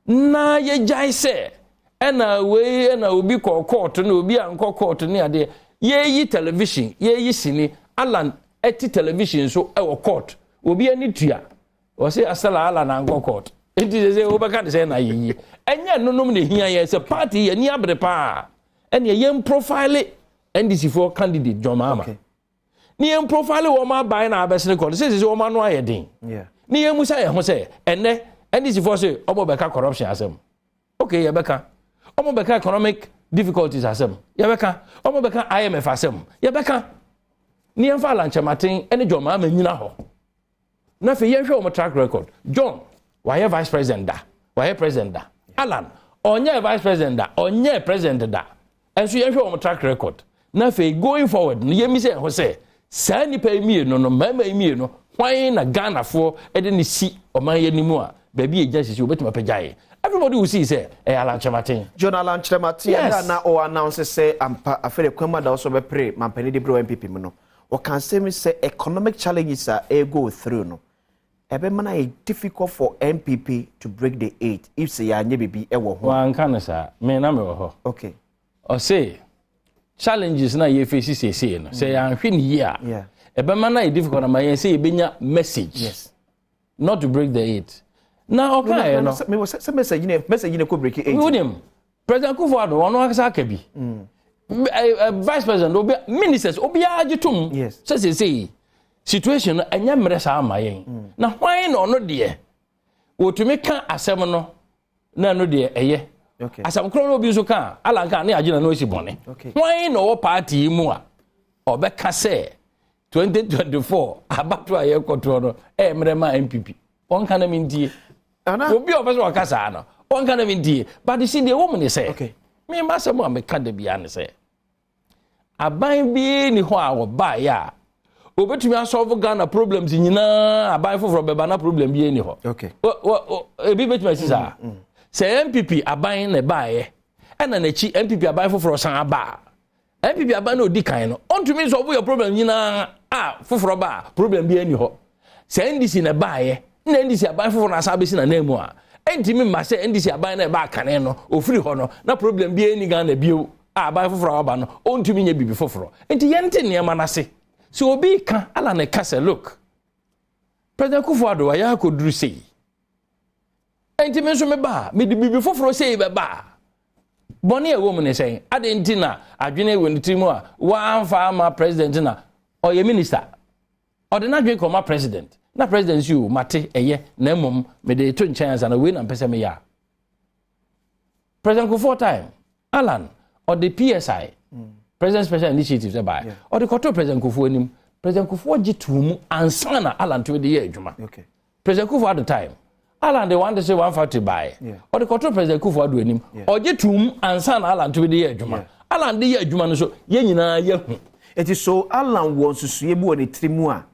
na ye jai se ena we ena obi ko court na obi anko court ni ade Ye television, ye sini, Alan eti television so ewo court. Obi ani tua. O say asala Alan ango court. Enti say obaka de say na ye. Enya nonom ne hia ye say party ye ni abre pa. Enya ye profile NDC for candidate John Mahama. Okay. Ni ye profile wo ma buy na abesene court. Say wo ma no ayedin. Yeah. Ni ye musa ye ho say enne NDC for say obo beka corruption asem. Okay, ye beka. Omo beka economic difficulties asem. Ye beka. Omo beka IMF asem. Ye beka. Ni en fa lanche matin ene John Mahama nyina ho. Na fe ye hwe omo track record. John, why vice president da? Why president da? Alan, onye vice president da, onye president da. Enso ye hwe omo track record. Na fe going forward, ni ye mi say ho say, sa ni pa emi no mama emi no, hwan na Ghana fo e de ni si oman ye nimu a, ba bi agency si obetima pejaye. Everybody will see say Alan Chematin. John Alan Chematin yes. Na o announce say ampa afere kwama da so be pray mampani de bro MPP mu no. O can say me say economic challenges are go through no. Ebe mana e difficult for MPP to break the 8 if say ya nye bibi e wo ho. Wan kan sa me na me wo ho. Okay. O say challenges na ye face say no. Say ya hwe ni ya. Yeah. Ebe mana e difficult na ma ye say e benya message. Yes. Not to break the 8. Now okay no me was say message ne ko break 8 William President Kufuor ono akasa akabi vice president obi ministers obi agitum yes say situation anya mere sa amayen na hwan no de wotumi ka asem no na no de eye okay asem kro no obi so ka alanka na agina no si bone hwan no party mu a obeka say 2024 abato aye kotro no mere ma MPP on kana mindie obi obeso wakasa no on kana mindie but you see the woman say okay me masa mo me kada bia ne say aban bi ni ho a wo ba ya obetumi asolve Ghana problems nyina aban foforo beba na problem bi ni ho okay ebi betumi sisa say MPP aban ne ba ye ena na chi MPP aban foforo san aba MPP aban na odi kan no ontumi solve your problem nyina foforo ba problem bi ni ho say NDC ne ba ye na NDC aban foforo na sabesi na nemu a entimi ma say NDC aban na ba kan no ofiri ho no na problem bi ni Ghana bio aban foforo aba no ontumi nya bibi foforo enti yente ne ma na se so obi kan ala na ka say look President Kufuor wa ya ko duru sei enti me so me ba me di bibi foforo sei be ba boni e wo mu ne say adenti na adwene woni timu a wa amfa ma president na o ye minister o de na dwen ko ma president na president you mate eye na mom me de to nchance na we na pese me ya President Kufuor time Alan or the PSI President Special Initiatives by or the control President Kufuor nim President Kufuor jitu ansa na Alan to the year adwuma okay President Kufuor at the time Alan they want to say 140 buy or the control President Kufuor do nim or jitu ansa na Alan to the year adwuma Alan the year adwuma no so ye nyina ye hu it is so Alan wants to see bu oni trimu a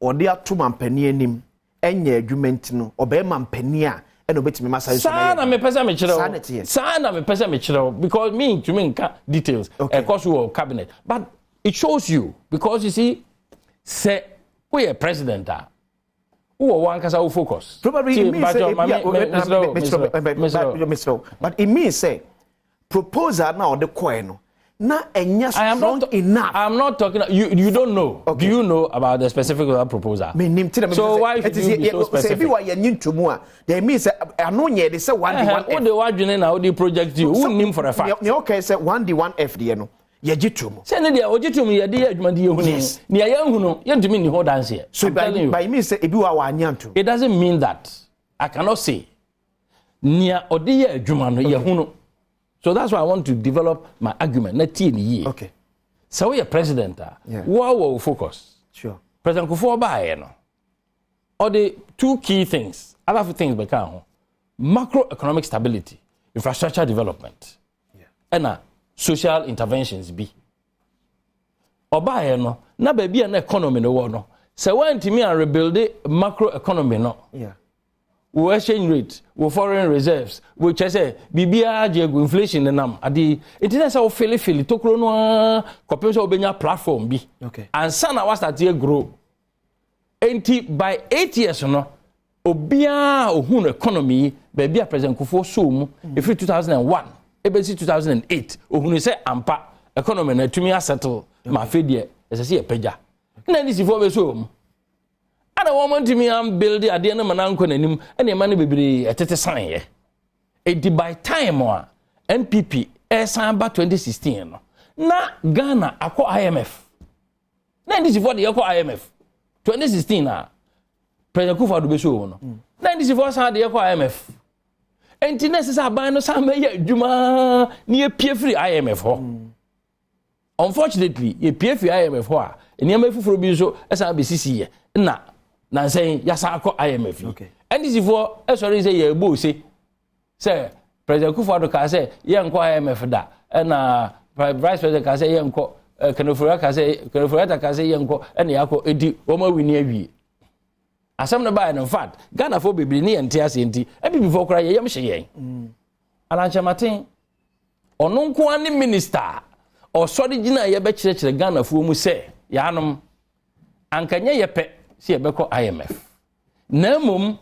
or they ato mampani anim enye adwumenti no obe mampani a eno betimi masa so na me pesa me kire sana me pesa me kire because me to me details course we cabinet but it shows you because you see say we are president who one kasa who focus probably it means but it means say proposal now the coin na enya strong enough. I'm not talking. You don't know. Okay. Do you know about the specific of that proposal? So why should you be so specific? Say we are new to more. They means I know they say 1D1F. What the what you now the project you who name for a fact. You okay say 1D1F the no. Ye jitum. Say na dia ojitum ye dey adwuma dey hunu. Ni ayan hunu ye ntumi ni ho dance here. So by me say ebi wa anyanto. It doesn't mean that I cannot say nia odi ye adwuma no ye hunu. So that's why I want to develop my argument. Not in year. Okay. So we are president. What will focus? Sure. President Kufuor by no. Or the two key things. Other things become macroeconomic stability, infrastructure development, and social interventions be. Or by no. Na baby an economy no one. So when to me and rebuild the macroeconomy no. Yeah. We exchange rate, we foreign reserves, which I say, BBR inflation and adi. It is how feel to krono compare obenya platform be. Okay. And sana was that year grow. And by 8 years no, obia ohun economy baby President Kufuor so mu every 2001, ebesi 2008, ohun say ampa economy na tumi asettle ma fe de esese ye pagya na ni sifo be so mu ana wo montimi am build ade na mananko nanim ene ma ne bebre etete san ye edi by time a MPP esan ba 2016 no na Ghana akọ IMF na ni sifo de akọ IMF 2016 a President Kufuor be so no na ni sifo san de akọ IMF enti na sisa ban no san be ye adwuma ni ye pie free IMF ho unfortunately ye pie free IMF ho a eni am efufuro bi so esan be sisi ye na say yasa akọ IMF okay enti sifo esori say ye bo say President Kufuor ka say ye nkọ IMF da na Vice President ka say ye nkọ Kanofura ka say Kanofura ka say ye nkọ ena yakọ edi wo ma wini awie asem no ba in fact Ghana for bibiri ni ente ase enti ebi before kra ye yem hye yen Alanche Maten ono nko ani minister o sori gina ye be kire Ghana fo mu se yanom ankanye ye pe se ye be ko IMF na mum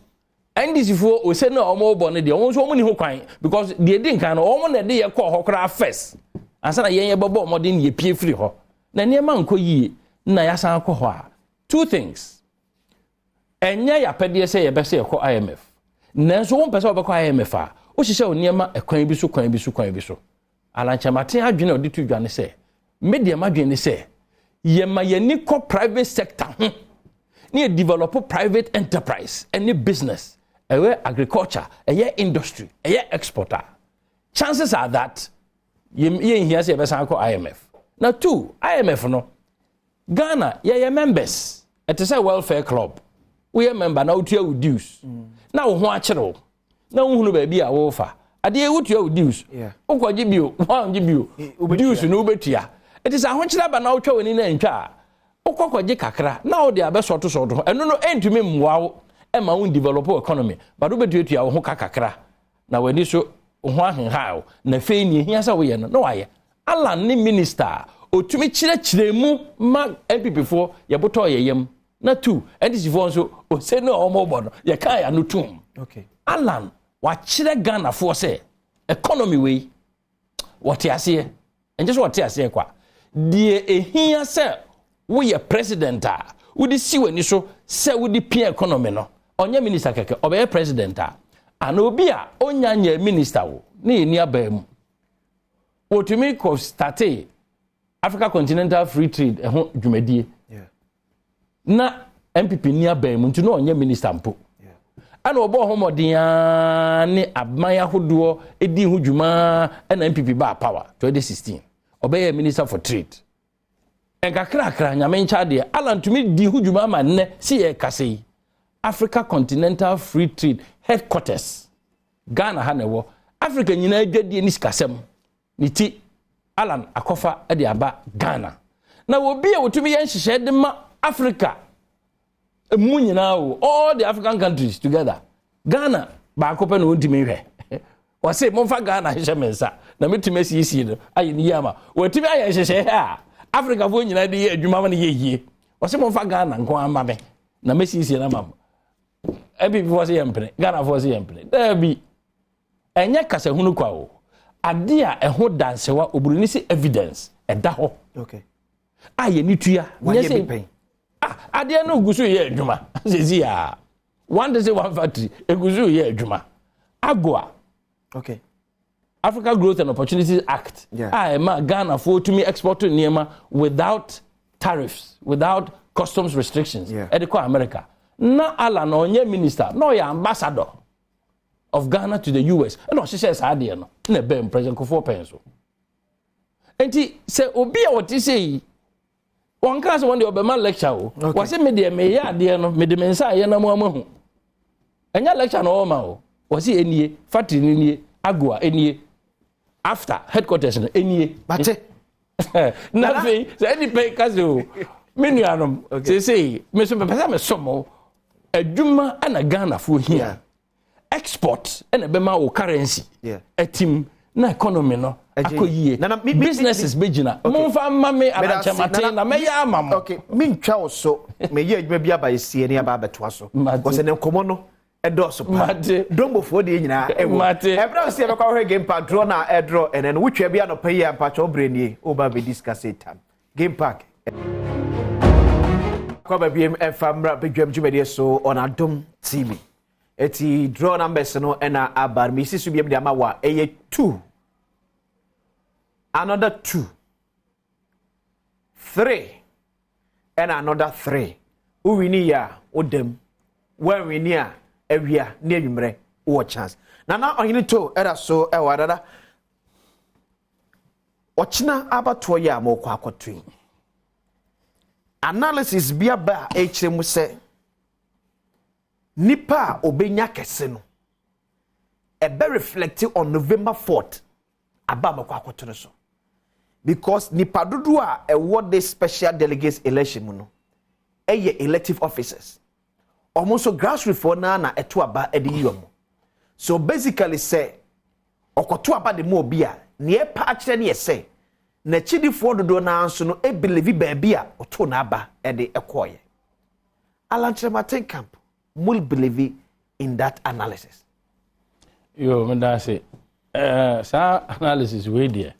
ndc fo o se na omo bo ne de won so omo ni ho kwan because de di nkan no omo na de ye ko ho kra first ansa na yen ye bobo modern ye pie free ho na niema nko yie na ya san ko ho a two things enye ya pede se ye be se ko IMF nanso won pese obekọ IMF a o hihye oniema ekwan bi so Alanche Maten adwene oditu dwane se media madwene se ye ma ye ni ko private sector ni develop private enterprise any business ewe agriculture eye industry eye exporter chances are that ye here se be san ko IMF now two IMF no Ghana ye members it is a welfare club we are member na utua dues na wo ho akere na wo hunu ba bi a wo fa ade utua dues ukwaji bio wanji bio dues no betua it is a honchira ba na utwa woni na ntwa ukwaji kakra na wo de abesoto eno no entumi mwa e ma won develop economy but obetua wo ho kakra na wani so ho ahenha na fe ni hia sa wo ye no na waye ala ni minister otumi kire mu ma MPP fo ye boto ye yem na two ndc fo so o se no omo bo no ye kan ya no tum okay alan wa kire Ghana fo se economy we what ase enje so what ase kwa die ehia se wo ye president a wo di si wani so se wo di pia economy no onye minister keke obe president a ana obi a onya nya minister wo na eni aba mu otumi ko start Africa Continental Free Trade ehun dwumadie na MPP ni aba mu nti no onye minister mpo ana obo homodia ni abmaya hodo edi hu dwuma na MPP ba power 2016 obeye minister for trade enkakra nyame ncha de Alan tumi di hu dwuma ma ne si e kase Africa Continental Free Trade headquarters Ghana ha newo Africa nyina adwadie ni sikasem ni ti Alan akofa de aba Ghana na obi a wotumi yan hihye de ma Africa emu nyina o all the African countries together Ghana ba akopa no ntimi hwe o say monfa Ghana hihye mensa na metumi asisi no ayi ni yama wotumi ayan hihye ha Africa fo nyina de ye adwuma ma ne yeye o say monfa Ghana nko ama me na mesisi na mam ebi fo say yempene Ghana fo say yempene da bi enye kasa hunu kwa o ade a eho dansewa oburuni si evidence eda ho okay aye ni tua nye say ade no gusu ye adwuma sezi ya one day say one factory egusu ye adwuma agwa okay Africa Growth and Opportunities Act ma Ghana for to me export to Niema without tariffs without customs restrictions ediko America na ala no onye minister no ya ambassador of Ghana to the US no she says ade no na be President Kufuor penso enti se obi a woti sei one class one the Obama lecture o was say me de me ya ade no me de mensa ye na mo amahu enya lecture no ma o was say enie factory ni nie agua enie after headquarters no enie bate na fe say any pay kaso menu anom say me so pesa me somo adwuma ana Ghana fo hia export and be ma o currency etim na economy no akoyie businesses begina monfa mame Alanche Maten na me ya amam okay min twa so me ye adwuma bi aba sie ne aba beto so because ne komo no Edoso mate dombo fo de nyina ewo mate ebra se be kwa hwe game park draw na draw and then wutwe bia no pay ya mpacho brenie oba be discuss it time game park kwa ba biem efamra bedwam jumede so on Adom TV eti draw numbers no na abar mi sisu biem de ama wa eye 2 another 2 3 and another 3 uwini ya odem when we near area near yumre o chance na ohini to era so e wadada ochina abato ya mo kwa akotun analysis bia ba e kiremu se nipa obenya kese no e be reflect on November 4th aba mo kwa akotun so because nipa dodo a e what this special delegates election mu no eye elective officers almost grassroots for na eto aba edi yomo so basically say okoto aba de mo bia ne e pa akire ne say na chidi for dodo na anso no e believe ba bia oto na aba edi ekoye Alantrematen camp will believe in that analysis. Yo me da say sa analysis we there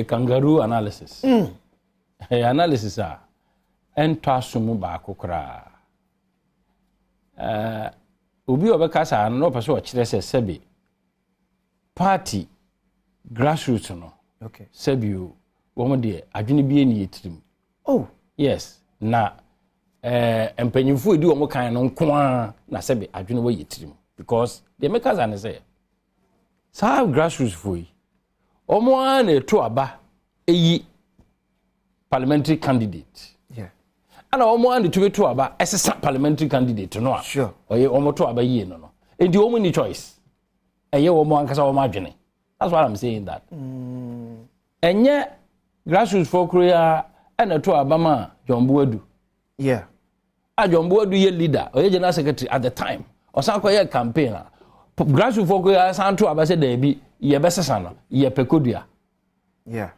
kangaroo analysis analysis ento asumu ba kokra obi obekasa no person o kire se sebi party grassroots no okay sebi o wo de adwene bi eni yetirim oh yes na empanyimfo edi wo kan no nko na sebi adwene wo yetirim because the makers and say sa grassroots foi omo an eto aba eyi parliamentary candidate ana omo and to aba esesa parliamentary candidate no a sure oye omo to aba yie no enti omo ni choice eye omo ankasa omo adwene that's why I'm saying that enye grassroots for Korea ana to aba ma John Buadu yeah John Buadu ye leader oye general secretary at the time osan ko ye campaign grassroots for Korea san to aba se da bi ye besesa no ye pekodua yeah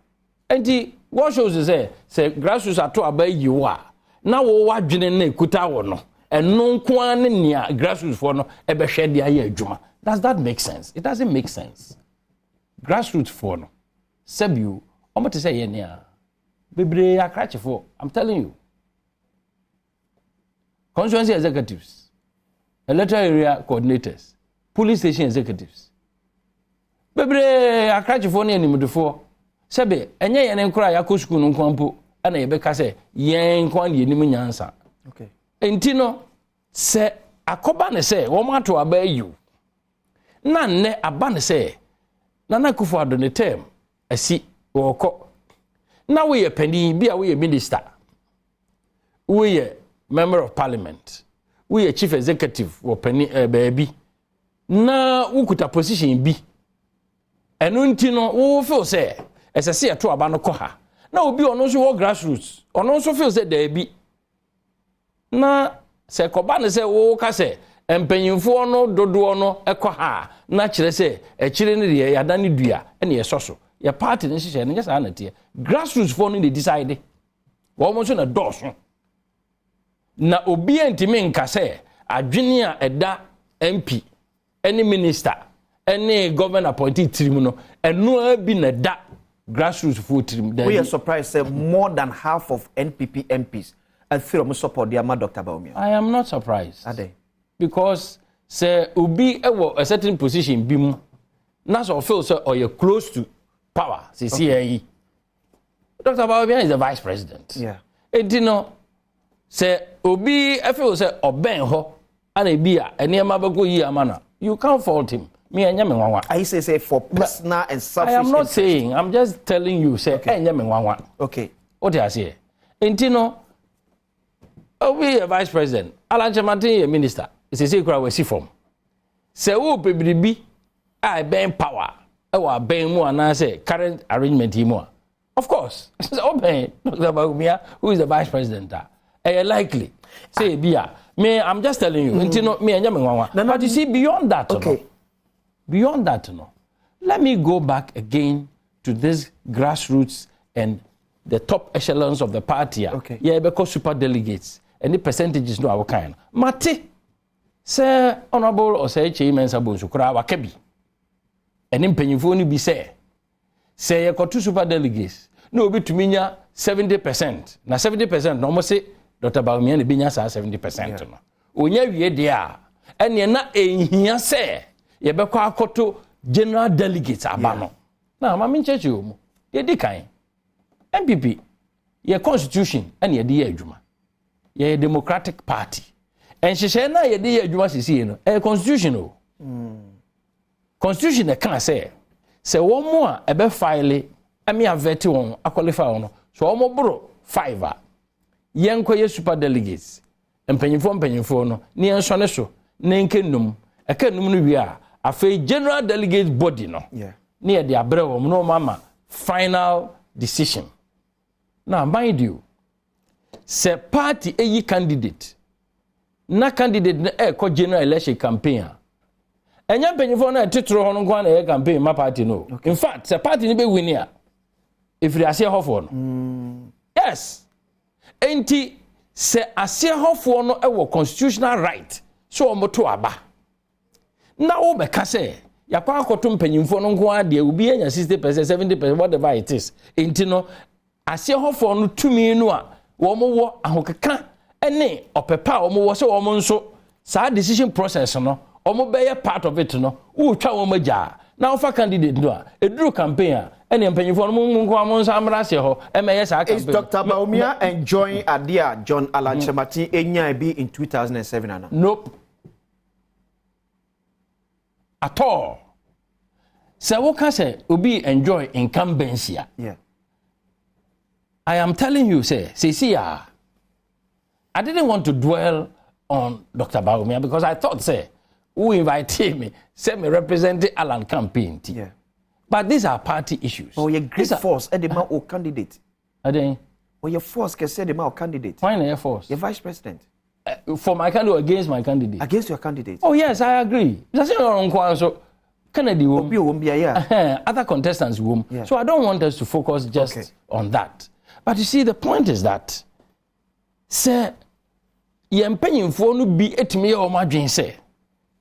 enti what shows is say grassroots ato aba yi wa na wo wadwene na ekuta wo no eno nko an ne grassroots for no e be hwe dia ye adwuma. Does that make sense? It doesn't make sense. Grassroots for no sabio omo te say ye ne a bebre akrache for I'm telling you constituency executives, electoral area coordinators, police station executives bebre akrache for ne animudefo sebe enye ye ne nkura yakọ school no nkwampo ana ye beka se yen kwan ye nim nyansa okay enti no se akoba ne se wo mato aba yu na ne aba ne se na Akufo Addo ne term asi woko na we ye pani bia we ye minister we ye member of parliament we ye chief executive wo pani baabi na ukuta position bi enu nti no wo feel se esese eto aba no koha na obi ono so wo grassroots ono so feel say there bi na se koba ne se wo ka se empanyimfo no dodo no ekoha na kire se ekire ne de yada ne dua ene yesoso ye party ne hye ne yesa na tie grassroots for no dey decide wo mo so na doso na obi antimi nka se adwene a eda MP any minister any government appointee tirim no eno abi na da grassroots for team. We are surprised say more than half of NPP MPs and feel support their Dr. Baumia. I am not surprised. Are they? Because say ubi a certain position bim that's all feel say or you're close to power. See okay. Dr. Baumia is the vice president. Yeah. It you know say ubi I feel say oben ho and a beer and near Mabago yi amana. You can't fault him. Me and Yamin. I say for personal and selfish. I am not saying, I'm just telling you, say, okay. Okay. What do I say? Intino, we a vice president, Alantrematen a minister, it's a secret we see from. Say, oh, baby, I ban power. I ban more and I say, current arrangement more. Of course. Open, Dr. Baumia, who is the vice president. Likely. Say, Bia, me, I'm just telling you, Intino, me and Yamin. But you see, beyond that, okay. Beyond that, no. Let me go back again to this grassroots and the top echelons of the party. Okay. Yeah, because super delegates and the percentages no our kind. Mate, Sir Honorable Osechi Mensah Sukura Wakabi. And in Penifoni be say you got 2 super delegates. No be to minya 70%. Na 70% no mo say Dr. Bawumia ne binya sa 70% no. Onya wie dia and ye na ehia say ye be kwa akoto general delegates aba no. Na ma mencheche o mu. Ye di kan. MPP ye constitution and ye di adwuma. Ye Democratic Party. And she say na ye di adwuma sisi no. Constitution o. Constitution e kan say wo mo a ebe file ame aveti won qualify won so wo mo bro 5 a yenko ye super delegates mpanyimfo no ne enso ne so ne nkenum ekanum no wi a afei general delegate body no ne ye de abre wo no mama final decision now mind you se party eyi candidate na candidate na ko general election campaign enya mpanyimfo na titro ho no kwa na ye campaign ma party no in fact the party ni be win ya if you ase hofo no yes enti se ase hofo no e wo constitutional right so omoto aba na wo be ka se yakwa akoto mpanyimfo no kwa de obi enya 60% 70% whatever it is enti no ase hofo no tumi no a wo mo wo ahokeka ene opepa wo mo wo se wo mo nso sa decision process no omo be part of it no wo twa wo magya na ofa candidate no a eduru campaign a ene mpanyifo no munko amon samra se ho emeye sa campaign. Is Dr. Bawumia enjoying Adia John Alan Chemati enya bi in 2007 ana? Nope. At all. So what can say obi enjoy incumbency? Yeah. I am telling you say I didn't want to dwell on Dr. Bawumia because I thought say who invited me, say me representing Alan campaign. Yeah. But these are party issues. Oh, your great force, Edema or candidate. Ade. Oh, your force can say Edema or candidate. Why not your force? Your vice president. For my candidate or against my candidate? Against your candidate. Oh, yes, I agree. That's not so Kennedy won't be yeah. Other contestants won't. Yeah. So I don't want us to focus just on that. But you see, the point is that, sir, you're paying for no be at me or my dream, say.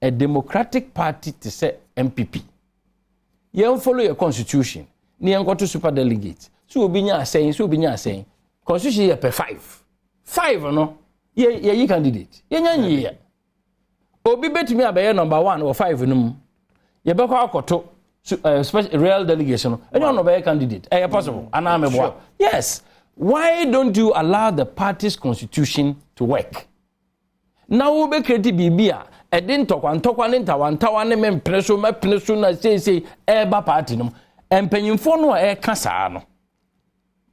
A Democratic Party to say MPP. You follow your constitution. You go to super delegates. So be saying. Constitution is per 5. 5 no. You candidate. You Obi bet me abe number 1 or 5 no. You be ko special real delegation. And you no be candidate. Possible. Sure. Yes. Why don't you allow the party's constitution to work? Now we be create bibia. Edin tokwa ntawa ne mempreso mapreso na say eba party no empanyimfo no e ka saa no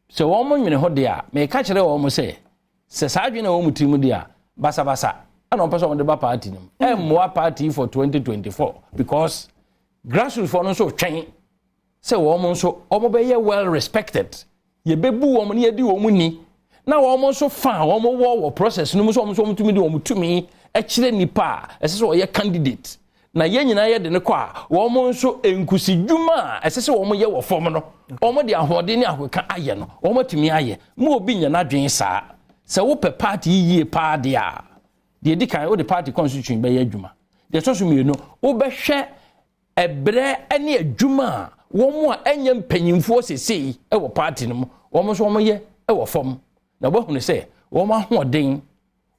se wo mo nwene ho de a me ka kire wo mo se saa dwene wo mo timu de a basa ana opeso mo de ba party no emmoa party for 2024 because grassroots for no so twen se wo mo so o mo be ye well respected ye bebu wo mo ne ye di wo mo ni na wo mo so fa wo mo wo process no mo so mo tumi de wo mo tumi ekire nipa esese wo ye candidate na ye nyina ye de ne kwa wo mo nso enkusidwuma esese wo mo ye wo fom no wo mo de ahode ne ahoka aye no wo mo tumi aye mo obi nya na dwen saa se wo pe party yie pa de a de dikan wo de party constitution be ye adwuma de so so mienu wo be hwe ebre ene adwuma wo mo a enya mpanyimfo sesei e wo party no wo mo so wo mo ye e wo fom na bo hunu se wo mo ahoden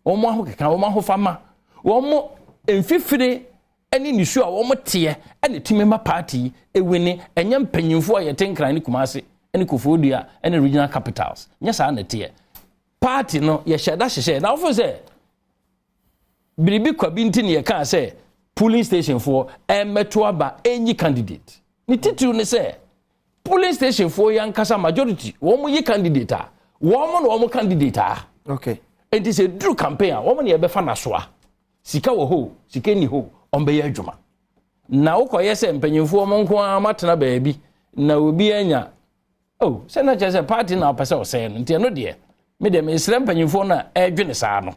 womo ahokeka womo ahofama womo emfifire eni nisu a womo tie ene timema party ewini enya mpanyimfo a yetenkran ni kumase ene kofodua ene regional capitals nya sa na tie party no ye sheda hye na wofo se biribi kwabi ntini ye kan se polling station for emeto aba enyi candidate ni titiri ne se polling station for yankasa majority womo yi candidate a womo no womo candidate a okay. It is a true campaign. Woman ye be fa na so a. Sika wo ho, sika ni ho, on be ye adwuma. Na wo koye se mpanyimfo mo nko amatena baabi na obi anya. Oh, se na chese party na opese o se no. Nti no de. Me de me sre mpanyimfo na edwene saa no.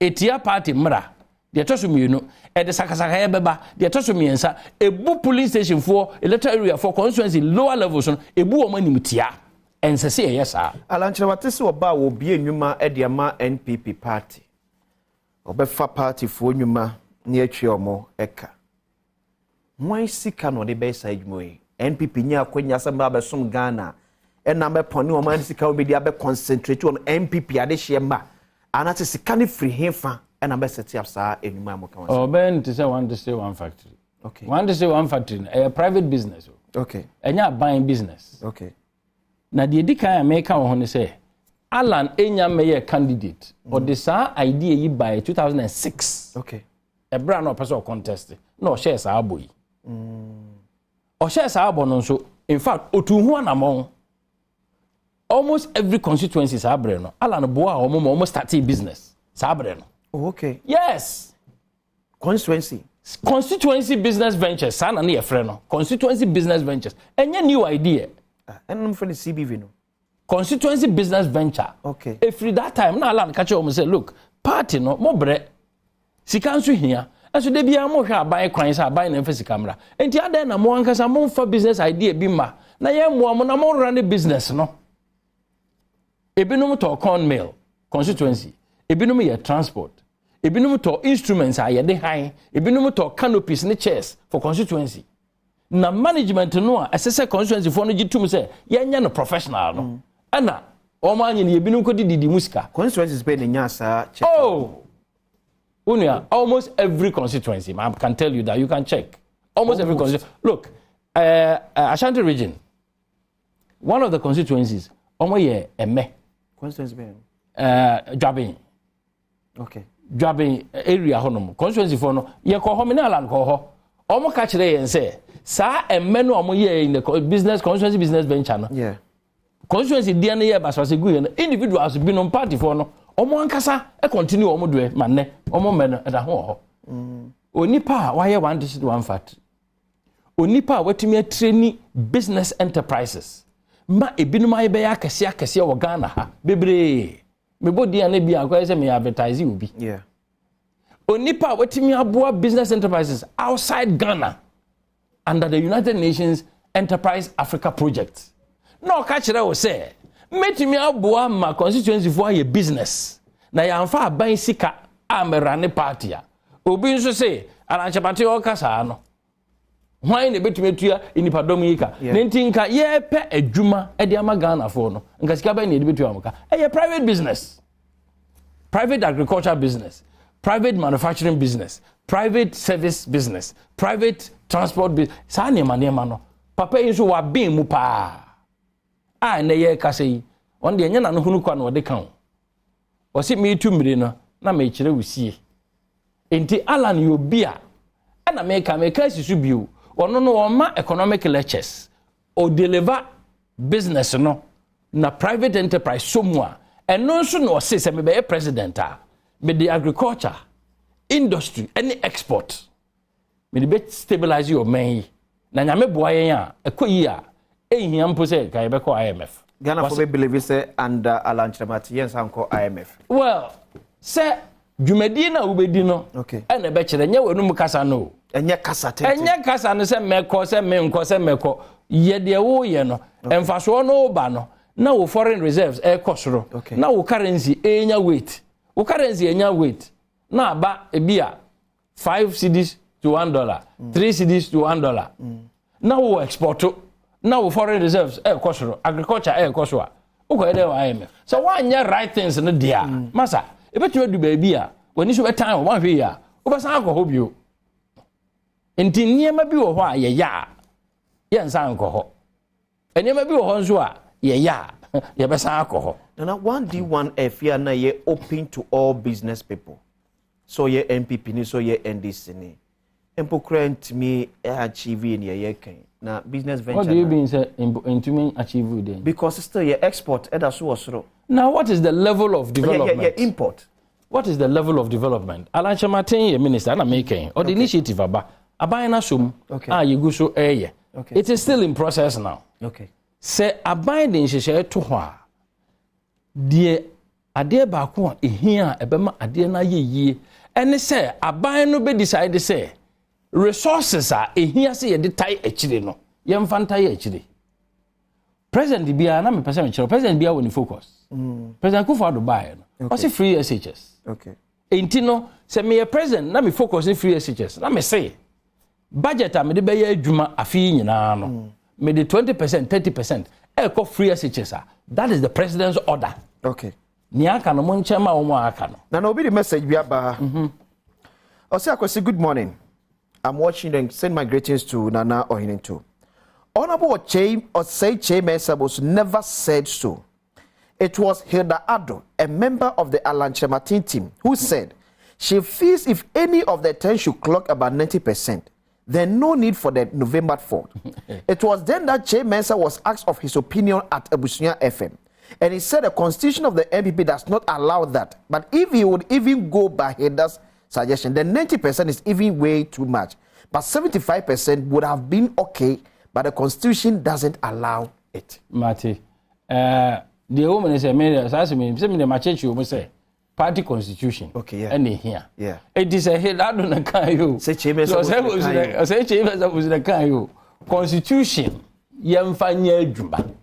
Etia party mra. De toso mienu, e de sakasaka ye beba, de toso miensa, ebu police station for electoral area for constituency lower levels no, ebu wo manimtia. Ensese yesa alanchira watese oba obi enwuma ediama NPP party obefa party fo enwuma near Chiomo Eka. Why sika no de besa adwuma NPP nya akwanya samba be som Ghana and number poni o man sika obi dia be concentrate on NPP ade hye ma anate sika ne free hefa and number set up sa enwuma amoka oh ben to say one factory okay one to say one factory a private business okay enya buying business okay na de dikan America wo ne say Alan enya meye candidate or the sa idea yi by 2006 okay e bra no person contest no share sa aboyi o share sa abo no so in fact otuhu anamon almost every constituency sa abre no Alan boa almost starting business sa abre no oh okay yes constituency business ventures sa na e frɛ no constituency business ventures enye new idea and for the CBV no constituency business venture okay every that time na Alan catch say look party no mo bre sika nso hia so de bia mo hwa aban kwan sa aban na mfasi camera enti adan na mo ankasa mo fa business idea bi ma na ye mo mo na mo run business no ebinum to corn mill constituency ebinum ye transport ebinum to instruments a ye de han ebinum to canopies ne chairs for constituency na management no a esese constituency for no gitum say ye nya no professional no ana o ma anya ne ebinum ko didi musika constituencies be ne nya sa oh Unia, almost every constituency, I can tell you that you can check. Almost every constituency. Look, Ashanti region, one of the constituencies, almost a me. Constituency, Jabin. Okay. Jabin area honum. Constituency for no. Ye call home in Alan call. Almost catch there and say, "Sir, a men no ye in the business constituency business venture no." Yeah. Constituency DNA year bas was a good individuals been on party for no. Omo ankasa e continue omo do e manne omo me no da ho onipa why one dish one fat onipa watumi atreni business enterprises ma ebinum aye be akese wo Ghana ha bebre me bodi an bia akwa se me advertise obi yeah onipa watumi aboa business enterprises outside Ghana under the United Nations Enterprise Africa project no ka kire wo say metimi aboa ma constituency for your business na ya amfa aban sika amerane party a obi nso say aranchapati o kasa no hwan ne betumi tua inipadom yika nentinka ye pe adwuma e de ama Ghana for no nka sika ban ne de betua amka e private business, private agriculture business, private manufacturing business, private service business, private transport business sa ne manema no papa yi so wa bin mu pa a na ye kase yi on de nya na no hunu kwa no de kan o si me tu mire no na me kire wusie enti Alan yo bia na me ka sisu bio ono no o ma economic lectures o deliver business no na private enterprise somua eno nso no se se me be president a me the agriculture industry any export me the be stabilize your man na nyame boa yen a ekoyi a ehia mpo se ka yebe ko IMF Ghana for believe say under Alan Chemati yen san ko IMF well say dwumadi na ubedi no okay ene be kire nya wenu kasa no enye kasa tete enye kasa no se meko se menko se meko ye de wo ye no emfaso no ba no na wo foreign reserves e kosoro na wo currency enya weight wo currency enya weight na ba ebia 5 cedis to $1 3 cedis to $1 na wo export na wo foreign reserves e kosoro agriculture e kosoro uko ede wa IMF so one right things no dia masa ebetwe du ba bia wani so betan wo hwe ya wo besan akọ bio enti niema bi wo ho a ye ya ye nsan akọ ho niema bi wo ho nso a ye ya ye besan akọ ho na 1D1F ya na ye open to all business people so ye MPP ni so ye NDC ni empocrant me achieve in ye kan na business venture what do you mean say into me achieve then because still ye export eda so osoro. Now what is the level of development yeah, import what is the level of development Alan Chematin ye minister na making or the initiative aba na som you go so eye it is still in process now okay say aban de nhyehyɛ to ho a de ade ba ko a ehia ebema ade na yeyie ene say aban no be decide say resources a ehia say ye de tai akire no ye mfanta ye akire president bia na me person kire president bia woni focus president Kufuor do buy no what's free SHS okay Intino, say me a president, na me focus in free SHS. Na me say, budget a me de beye adwuma afi nyina no. Me de 20%, 30%. Eko free SHS. That is the president's order. Okay. Ni aka no mo nchema wo mo aka no. Na obi the message bi aba. Osi good morning. I'm watching and send my greetings to Nana Ohininto. Honorable Osei Mensah never said so. It was Hilda Adom, a member of the Alan Chematin team, who said she feels if any of the 10 should clock about 90%, then no need for the November 4th. It was then that Osei Mensah was asked of his opinion at Abusunya FM. And he said the constitution of the MPP does not allow that. But if he would even go by Hilda's suggestion, then 90% is even way too much. But 75% would have been okay, but the constitution doesn't allow it. Mati, the woman is a man, as me, the church you say, party constitution. Okay, yeah. And here. Yeah. It is a head, I don't know, can you? Say Chambers was the can you? Constitution, Yamfanya Jumba.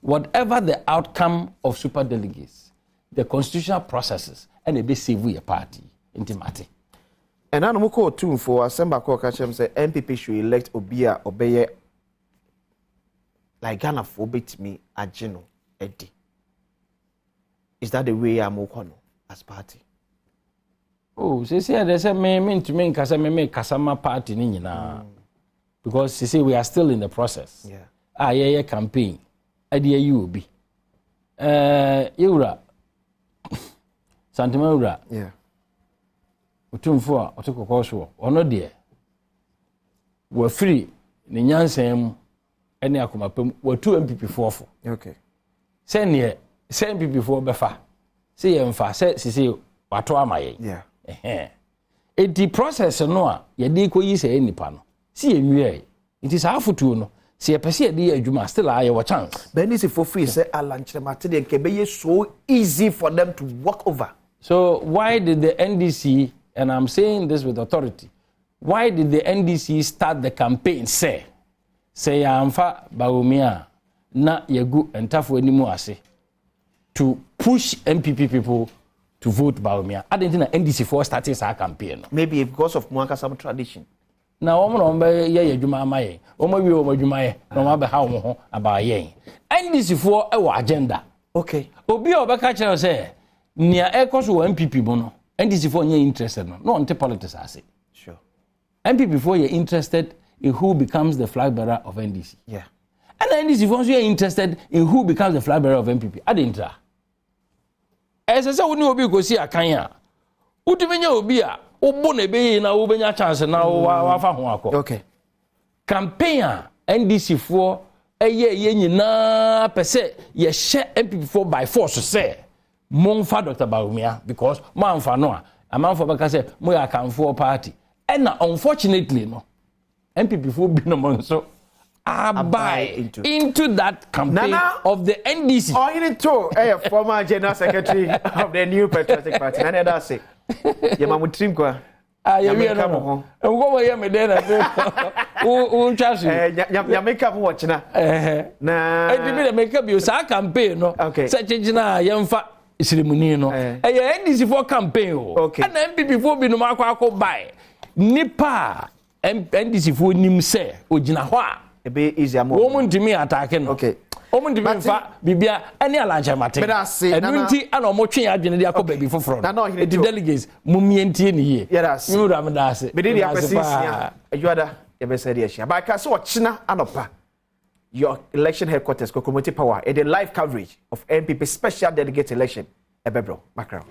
Whatever the outcome of super delegates, the constitutional processes, and a bit save a party. Intimate. And I'm going to for Assembly Caucus say MPP should elect Obia Obeye like Ghana for bit me a Geno Eddie. Is that the way I'm going as party? Oh, they say there's a me to me Kasama party nina. Because they say we are still in the process. Yeah. Yeah, campaign. Idea you be. Yura Santimaura. Yeah. Utumfo otokokosho ono de we free ne nyansam ene akomapem watu MPP fofo. Okay. Say MPP fo befa. Say yemfa say wato amaye. Yeah. The process no a ye de koyi say nipa no. See enwie. It is afutu no. See pese ye de adwuma still aye wa chance. Benisi for free say alanchemate de kebeye so easy for them to walk over. So why did the NDC, and I'm saying this with authority, why did the NDC start the campaign say amfa Bawumia na yegu entafo enimu ase to push MPP people to vote Bawumia? I didn't know NDC for starting our campaign. Maybe because of Mwankasa tradition. Now omo no ye adwuma amaye. Omo wi omo adwuma ye. No ma be ha wo ho about ye. NDC for e agenda. Okay. Obi obeka kire say nia ekoso MPP mo no. NDC for you interested no on politics I say. Sure. MPP for you interested in who becomes the flag bearer of NDC. Yeah. And NDC for you interested in who becomes the flag bearer of MPP. I didn't try. As I said, we obi go see akanya. Utimenya obi a obo na be na wo benya chance na wa fa ho akọ. Okay. Campaign NDC for ye nyina pese ye share MPP for by force say Monfa Dr. Bawumia because manfa no a manfa baka say mo ya kanfo party and unfortunately no MPP for be no monso buy into that campaign Nana, of the NDC. Oh, you need to former general secretary of the new patriotic party. Nana that's it. Ye mamu trim kwa. Ya we no. Ngo we me dey na say. O chasu. Ya make up watch na. Na. E di me make up you sa campaign no. Say chingina yemfa ceremony no NDC for campaign okay. And MPP for bi no makwa buy nipa NDC for nim say ogina ho a e be easy am wo mun timi attack no okay wo mun timi fa bibia ene alancha mate enu nti ana o mo twen adwene de akọ baby foforo the delegates mumientie ne ye you do am da se be dey appreciate ajuada e be say dey ahia ba ka so ochina anopa your election headquarters Kokomoti Power, a live coverage of MPP special delegate election. Ebebro, background.